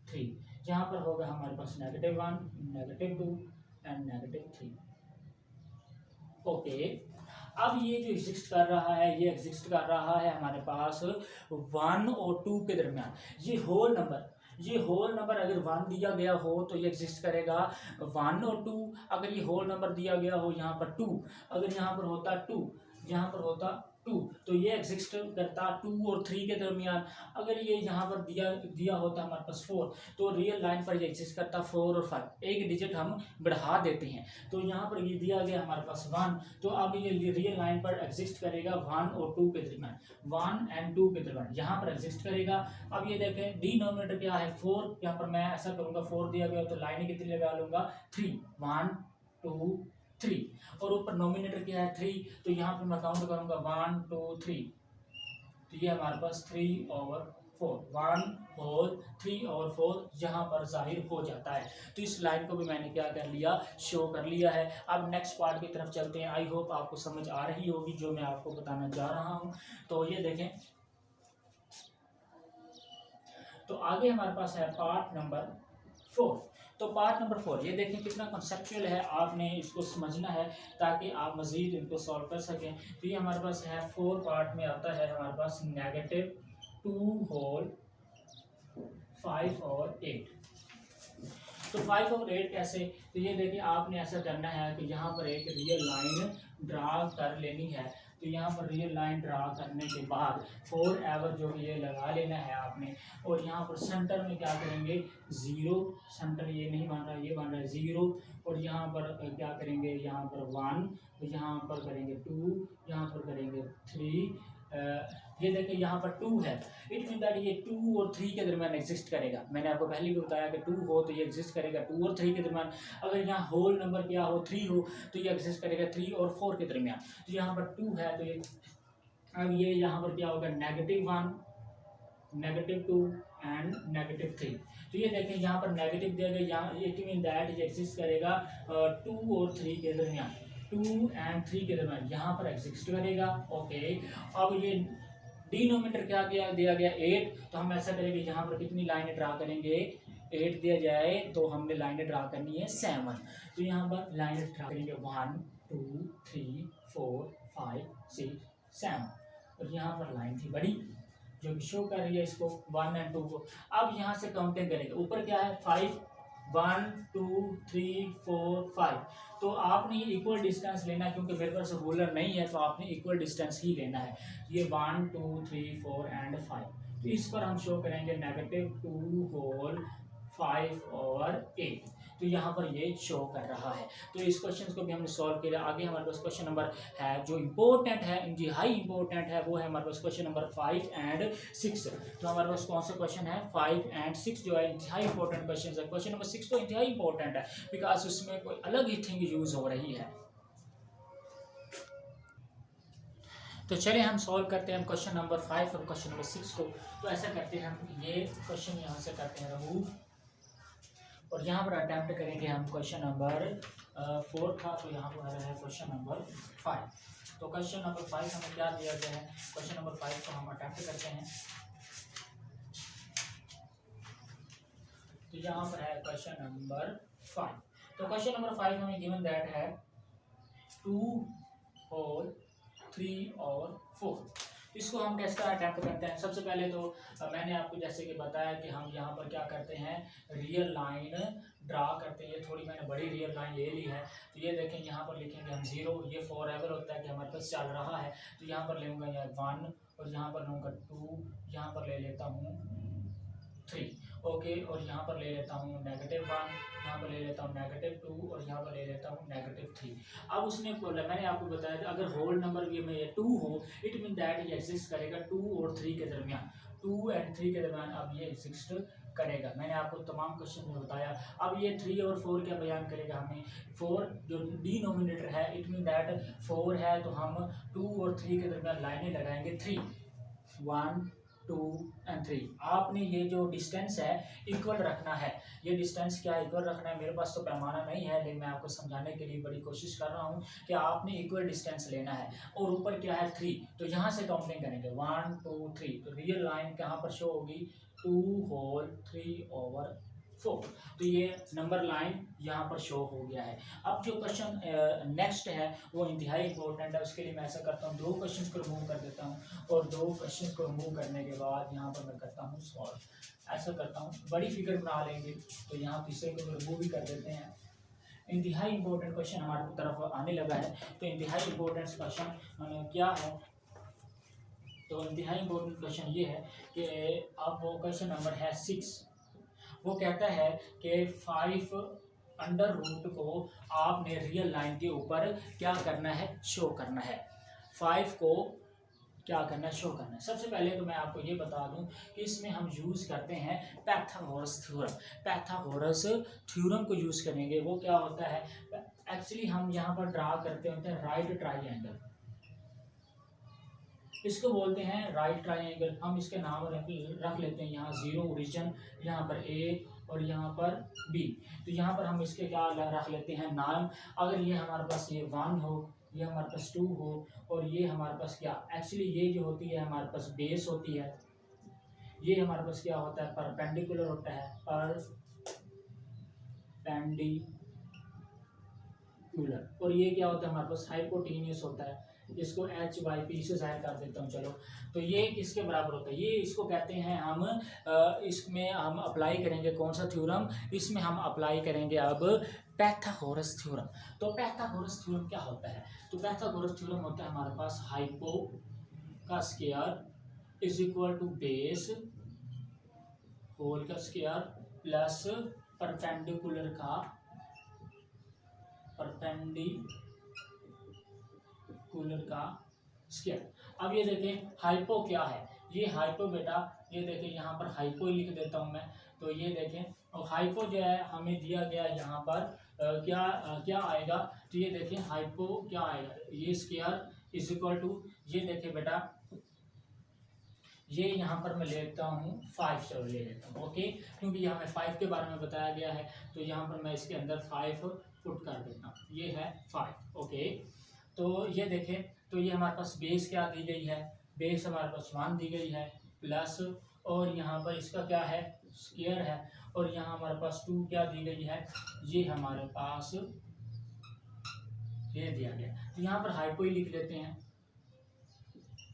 3, यहाँ पर होगा हमारे पास -1 -2 एंड -3। ओके, अब ये जो एग्जिस्ट कर रहा है ये एग्जिस्ट कर रहा है हमारे पास 1 और 2 के दरमियान। ये होल नंबर अगर 1 दिया गया हो तो ये एग्जिस्ट करेगा 1 और 2। अगर ये होल नंबर दिया गया हो यहाँ पर 2, अगर यहाँ पर होता 2, यहाँ पर होता 2, तो ये एग्जिस्ट करता 2 और 3 के दरमियान। अगर ये यहाँ पर दिया होता हमारे पास 4, तो रियल लाइन पर ये एग्जिस्ट करता 4 और 5। एक डिजिट हम बढ़ा देते हैं, तो यहाँ पर ये दिया गया हमारे पास 1, तो अब ये रियल लाइन पर एग्जिस्ट करेगा 1 और 2 के दरमियान, 1 एंड 2 के दरमियान यहाँ पर एग्जिस्ट करेगा। अब ये देखें डिनोमिनेटर क्या है 4, यहाँ पर मैं ऐसा करूँगा 4 दिया गया तो लाइन कितनी लगा लूँगा 3, 1 2 3, और ऊपर नोमिनेटर क्या है 3, तो यहाँ पर मैं काउंट करूँगा 1 2 3, तो ये हमारे पास 3/4, 1 होल 3/4 यहाँ पर जाहिर हो जाता है। तो इस लाइन को भी मैंने क्या कर लिया, शो कर लिया है। अब नेक्स्ट पार्ट की तरफ चलते हैं। आई होप आपको समझ आ रही होगी जो मैं आपको बताना जा रहा हूँ। तो ये देखें, तो आगे हमारे पास है पार्ट नंबर 4। तो पार्ट नंबर 4 ये देखें कितना कॉन्सेप्चुअल है, आपने इसको समझना है ताकि आप मज़ीद इनको सॉल्व कर सकें। तो ये हमारे पास है 4 पार्ट में आता है हमारे पास -2 होल 5 और 8। तो 5 और 8 कैसे, तो ये देखिए आपने ऐसा करना है कि यहाँ पर एक रियल लाइन ड्रा कर लेनी है। तो यहाँ पर रियल लाइन ड्रा करने के बाद 4 एवर जो ये लगा लेना है आपने, और यहाँ पर सेंटर में क्या करेंगे 0, सेंटर ये नहीं बन रहा, ये बन रहा है 0, और यहाँ पर क्या करेंगे, यहाँ पर 1, यहाँ पर करेंगे 2, यहाँ पर करेंगे 3। ये देखिए यहाँ पर 2 है, इट मीन दैट ये 2 और 3 के दरमियान एग्जिस्ट करेगा। मैंने आपको पहले भी बताया कि 2 हो तो ये एग्जिस्ट करेगा 2 और 3 के दरमियान। अगर यहाँ होल नंबर क्या हो 3 हो तो ये एग्जिस्ट करेगा 3 और 4 के दरमियान। तो यहाँ पर 2 है तो ये, अब ये यहाँ पर क्या होगा -1 -2 एंड -3। तो ये देखें यहाँ पर नेगेटिव दिया गया, यहाँ इट मीन दैट ये एग्जिस्ट करेगा 2 और 3 के दरमियान, 2 एंड 3 के दरमियान यहाँ पर एग्जिस्ट करेगा। ओके, अब ये डिनोमिनेटर क्या दिया गया 8, तो हम ऐसा करेंगे यहाँ पर कितनी लाइनें ड्रा करेंगे, 8 दिया जाए तो हमने लाइनें ड्रा करनी है 7। तो यहाँ पर लाइनें ड्रा करेंगे 1 2 3 4 5 6 7, और यहाँ पर लाइन थी बड़ी जो कि शो कर रही है इसको 1 एंड 2 को। अब यहाँ से काउंटिंग करेंगे, ऊपर क्या है 5, 1 2 3 4 5। तो आपने ये इक्वल डिस्टेंस लेना है, क्योंकि मेरे पास रूलर नहीं है तो आपने इक्वल डिस्टेंस ही लेना है। ये 1 2 3 4 एंड 5, तो इस पर हम शो करेंगे -2 होल 5 और 8। तो यहाँ पर ये शो कर रहा है। तो इस क्वेश्चन को भी हमने सॉल्व किया। आगे हमारे पास क्वेश्चन नंबर है जो इम्पोर्टेंट है, इंतहाई इंपॉर्टेंट है, वो है हमारे पास क्वेश्चन नंबर 5 एंड 6। तो हमारे पास कौन सा क्वेश्चन है 5 एंड 6 जो है इंतहाई इंपॉर्टेंट क्वेश्चन है। क्वेश्चन नंबर 6 तो इंतहाई इंपॉर्टेंट है बिकॉज उसमें कोई अलग ही थिंग यूज हो रही है। तो चलिए हम सॉल्व करते हैं क्वेश्चन नंबर 5 और क्वेश्चन नंबर 6 को। तो ऐसा करते हैं हम ये क्वेश्चन यहाँ से करते हैं रिमूव, और यहाँ पर अटैम्प्ट करेंगे हम क्वेश्चन नंबर 4 था, तो यहाँ पर आ रहा है क्वेश्चन नंबर 5। तो क्वेश्चन नंबर 5 हमें क्या दिया गया है, क्वेश्चन नंबर 5 को हम अटैम्प्ट करते हैं। तो यहाँ पर है क्वेश्चन नंबर 5। तो क्वेश्चन नंबर 5 हमें गिवन दैट है 2 होल 3 और 4। इसको हम कैसे अटैम्प्ट करते हैं। सबसे पहले तो मैंने आपको जैसे कि बताया कि हम यहाँ पर क्या करते हैं, रियल लाइन ड्रा करते हैं। ये थोड़ी मैंने बड़ी रियल लाइन ले ली है। तो ये देखें यहाँ पर लिखेंगे हम 0, ये फॉर एवर होता है कि हमारे पास चल रहा है। तो यहाँ पर लूँगा यहाँ 1, और यहाँ पर लूँगा 2, यहाँ पर ले लेता हूँ 3, ओके, और यहाँ पर ले लेता हूँ -1, यहाँ पर ले लेता हूँ -2, और यहाँ पर ले लेता हूँ -3। अब उसने बोला, मैंने आपको बताया था अगर होल नंबर भी में 2 हो, इट मीन दैट ये एग्जिस्ट करेगा 2 और 3 के दरमियान, 2 एंड 3 के दरमियान अब ये एग्जिस्ट करेगा। मैंने आपको तमाम क्वेश्चन में बताया। अब ये 3 और 4 क्या बयान करेगा, हमें 4 जो डिनोमिनेटर है, इट मीन दैट 4 है, तो हम 2 और 3 के दरमियान लाइनें लगाएंगे 3, 1 2 एंड 3। आपने ये जो डिस्टेंस है इक्वल रखना है। ये डिस्टेंस क्या इक्वल रखना है, मेरे पास तो पैमाना नहीं है, लेकिन मैं आपको समझाने के लिए बड़ी कोशिश कर रहा हूँ कि आपने इक्वल डिस्टेंस लेना है। और ऊपर क्या है 3, तो यहाँ से काउंटिंग करेंगे 1 2 3। तो रियल लाइन कहाँ पर शो होगी, 2 होल 3/4। तो ये नंबर लाइन यहाँ पर शो हो गया है। अब जो क्वेश्चन नेक्स्ट है वो इंतहाई इंपॉर्टेंट है। उसके लिए मैं ऐसा करता हूँ, 2 क्वेश्चन को रिमूव कर देता हूँ, और 2 क्वेश्चन को रिमूव करने के बाद यहाँ पर मैं करता हूँ सॉल्व। ऐसा करता हूँ, बड़ी फिगर बना लेंगे। तो यहाँ तीसरे को रिमूव भी कर देते हैं। इंतहाई इंपॉर्टेंट क्वेश्चन हमारे तरफ आने लगा है। तो इंतहाई इंपॉर्टेंट क्वेश्चन क्या है, तो इंतहाई इंपॉर्टेंट क्वेश्चन ये है कि अब वो क्वेश्चन नंबर है 6। वो कहता है कि 5 अंडर रूट को आपने रियल लाइन के ऊपर क्या करना है, शो करना है। 5 को क्या करना है, शो करना है। सबसे पहले तो मैं आपको ये बता दूं कि इसमें हम यूज़ करते हैं पाइथागोरस थ्योरम। पाइथागोरस थ्योरम को यूज़ करेंगे। वो क्या होता है, एक्चुअली हम यहाँ पर ड्रा करते होते हैं राइट ट्राइंगल, इसको बोलते हैं राइट ट्राइंगल। हम इसके नाम रख लेते हैं, यहाँ 0 ओरिजिन, यहाँ पर A और यहाँ पर B। तो यहाँ पर हम इसके क्या रख लेते हैं नाम। अगर ये हमारे पास ये 1 हो, ये हमारे पास 2 हो, और ये हमारे पास क्या, एक्चुअली ये जो होती है हमारे पास बेस होती है, ये हमारे पास क्या होता है, परपेंडिकुलर होता है, परपेंडिकुलर। और ये क्या होता है हमारे पास, हाइपोटेन्यूस होता है। इसको h/p से जाहिर कर देता हूँ। चलो, तो ये किसके बराबर होता है, ये इसको कहते हैं हम इसमें हम अप्लाई करेंगे कौन सा थ्योरम, इसमें हम अप्लाई करेंगे अब पाइथागोरस थ्योरम। तो पाइथागोरस थ्योरम क्या होता है, तो पाइथागोरस थ्योरम होता है हमारे पास हाइपो का square is equal to base होल का स्क्वायर प्लस परपेंडिकुलर का स्क्वायर। अब ये देखें हाइपो क्या है, ये हाइपो बेटा, ये देखें यहाँ पर हाइपो लिख देता हूँ मैं। तो ये देखें, और हाइपो जो है हमें दिया गया यहाँ पर क्या आएगा, तो ये देखें हाइपो क्या आएगा, ये स्क्वायर इज इक्वल टू, ये देखें बेटा, ये यहाँ पर मैं लेता हूँ 5, चलो ले लेता हूँ, ओके, क्योंकि यहाँ में 5 के बारे में बताया गया है। तो यहाँ पर मैं इसके अंदर 5 पुट कर देता हूँ, ये है 5, ओके। तो ये देखें, तो ये हमारे पास बेस क्या दी गई है, बेस हमारे पास 1 दी गई है, प्लस, और यहाँ पर इसका क्या है, स्क्वायर है, और यहाँ हमारे पास 2 क्या दी गई है, ये हमारे पास ये दिया गया। तो यहाँ पर हाइपो ही लिख लेते हैं,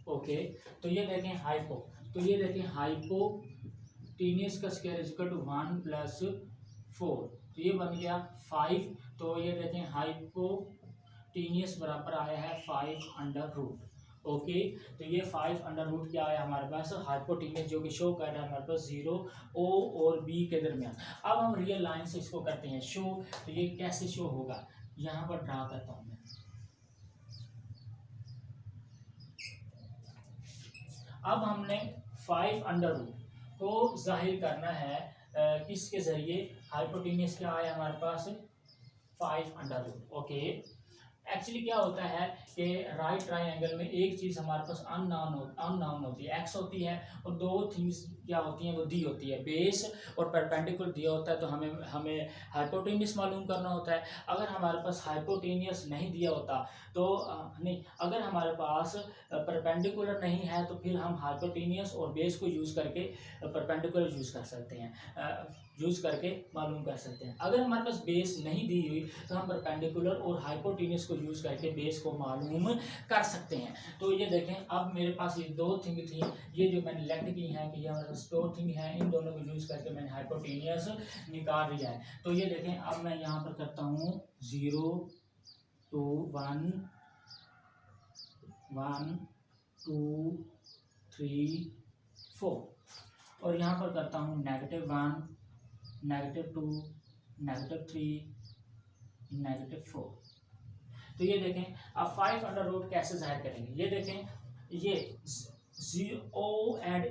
ओके। तो ये देखें हाइपो, तो ये देखें हाइपोटेन्यूस का स्क्वायर इज इक्वल टू 1 + 4, तो ये बन गया 5। तो ये देखें हाइपोटेन्यूस बराबर आया है 5 अंडर रूट, ओके। तो ये 5 अंडर रूट क्या आया हमारे पास, हाइपोटेन्यूस, जो कि शो कर रहा है हमारे पास 0 O और B के दरमियान। अब हम रियल लाइन से इसको करते हैं शो। तो ये कैसे शो होगा, यहाँ पर ड्रा करता हूँ मैं। अब हमने 5 अंडर रूट को जाहिर करना है किसके जरिए, हाइपोटेन्यूस क्या आया हमारे पास 5 अंडर रूट, ओके। एक्चुअली क्या होता है कि राइट ट्राइंगल में एक चीज़ हमारे पास अननोन होती है, एक्स होती है, और दो थिंग्स क्या होती हैं, वो दी होती है, बेस और परपेंडिकुलर दिया होता है, तो हमें हमें हाइपोटेन्यूस मालूम करना होता है। अगर हमारे पास हाइपोटेन्यूस नहीं दिया होता तो नहीं, अगर हमारे पास परपेंडिकुलर नहीं है तो फिर हम हाइपोटेन्यूस और बेस को यूज़ करके परपेंडिकुलर यूज़ कर सकते हैं, यूज़ करके मालूम कर सकते हैं। अगर हमारे पास बेस नहीं दी हुई तो हम परपेंडिकुलर और हाइपोटेन्यूस को यूज़ करके बेस को मालूम कर सकते हैं। तो ये देखें, अब मेरे पास ये दो थिंग थी, ये जो मैंने लेक्ट की हैं कि ये हमारे पास दो थिंग हैं, इन दोनों को यूज़ करके मैंने हाइपोटेन्यूस निकाल लिया है। तो ये देखें, अब मैं यहाँ पर करता हूँ 0 2 1 1 2 3 4, और यहाँ पर करता हूँ -1 -2 -3 -4। तो ये देखें, अब 5 अंडर रूट कैसे जाहिर करेंगे, ये देखें, ये O एंड A,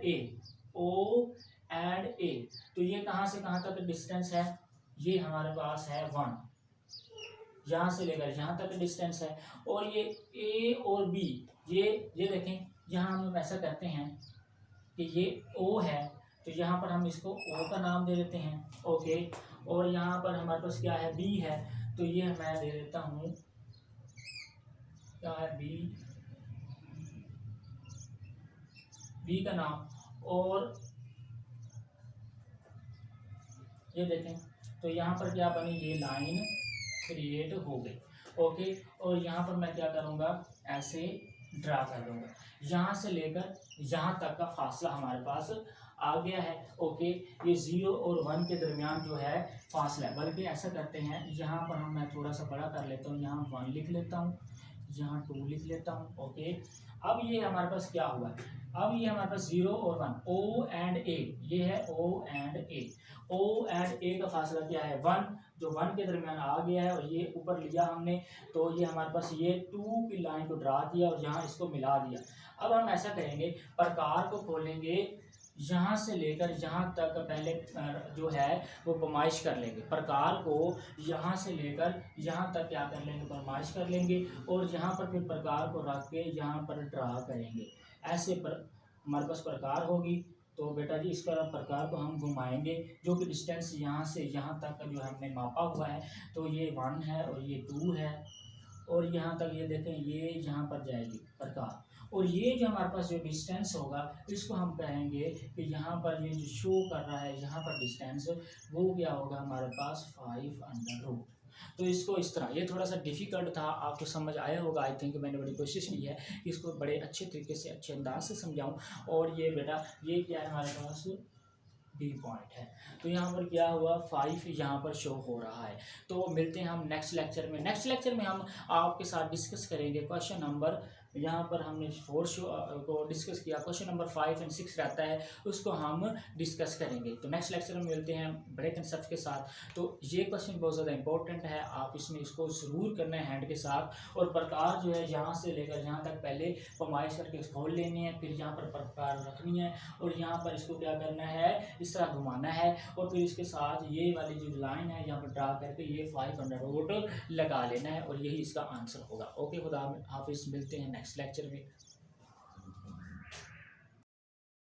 तो ये कहाँ से कहाँ तक डिस्टेंस है, ये हमारे पास है 1, यहाँ से लेकर यहाँ तक डिस्टेंस है, और ये A और B, ये देखें, यहाँ हम ऐसा करते हैं कि ये O है, तो यहाँ पर हम इसको O का नाम दे देते हैं, ओके, और यहाँ पर हमारे पास क्या है, B है, तो ये मैं दे देता हूँ, क्या है, B का नाम, और ये देखें, तो यहाँ पर क्या बनी, ये लाइन क्रिएट हो गई, ओके, और यहाँ पर मैं क्या करूँगा, ऐसे ड्रा कर दूँगा, यहाँ से लेकर यहाँ तक का फासला हमारे पास आ गया है, ओके, ये 0 और 1 के दरमियान जो है फासला है, बल्कि ऐसा करते हैं, यहाँ पर मैं थोड़ा सा बड़ा कर लेता हूँ, यहाँ 1 लिख लेता हूँ, यहाँ 2 लिख लेता हूँ, ओके। अब ये हमारे पास क्या हुआ, अब ये हमारे पास 0 और 1, O एंड A, ये है O एंड A का फासला क्या है, 1, जो 1 के दरमियान आ गया है, और ये ऊपर लिया हमने, तो ये हमारे पास ये 2 की लाइन को ड्रा किया और यहाँ इसको मिला दिया। अब हम ऐसा करेंगे, प्रकार को खोलेंगे, यहाँ से लेकर यहाँ तक पहले जो है वो पैमाइश कर लेंगे, प्रकार को यहाँ से लेकर यहाँ तक क्या कर लेंगे, पैमाइश कर लेंगे, और यहाँ पर फिर प्रकार को रख के यहाँ पर ड्रा करेंगे, ऐसे पर हमारे पास प्रकार होगी। तो बेटा जी, इसका प्रकार को हम घुमाएंगे, जो कि डिस्टेंस यहाँ से यहाँ तक का जो हमने मापा हुआ है, तो ये 1 है और ये 2 है, और यहाँ तक ये देखें, ये यहाँ पर जाएगी प्रकार, और ये जो हमारे पास जो डिस्टेंस होगा, इसको हम कहेंगे कि यहाँ पर ये जो शो कर रहा है यहाँ पर डिस्टेंस, वो क्या होगा हमारे पास 5 अंडर रूट। तो इसको इस तरह, ये थोड़ा सा डिफ़िकल्ट था, आपको समझ आया होगा, आई थिंक मैंने बड़ी कोशिश की है कि इसको बड़े अच्छे तरीके से, अच्छे अंदाज से समझाऊँ। और ये बेटा, ये क्या है हमारे पास, B पॉइंट है, तो यहाँ पर क्या हुआ, 5 यहाँ पर शो हो रहा है। तो मिलते हैं हम नेक्स्ट लेक्चर में। नेक्स्ट लेक्चर में हम आपके साथ डिस्कस करेंगे क्वेश्चन नंबर, यहाँ पर हमने 4 को डिस्कस किया, क्वेश्चन नंबर 5 और 6 रहता है, उसको हम डिस्कस करेंगे। तो नेक्स्ट लेक्चर में मिलते हैं बड़े कंसेप्ट के साथ। तो ये क्वेश्चन बहुत ज़्यादा इंपॉर्टेंट है, आप इसमें इसको ज़रूर करना है हैंड के साथ, और प्रकार जो है यहाँ से लेकर यहाँ तक पहले पैमाइश करके खोल लेनी है, फिर यहाँ पर प्रकार रखनी है, और यहाँ पर इसको क्या करना है, इस तरह घुमाना है, और फिर इसके साथ ये वाली जो लाइन है यहाँ पर ड्रा करके ये 5 अंडर रूट लगा लेना है, और यही इसका आंसर होगा। ओके, खुदा हाफिज़, मिलते हैं नेक्स्ट लेक्चर में।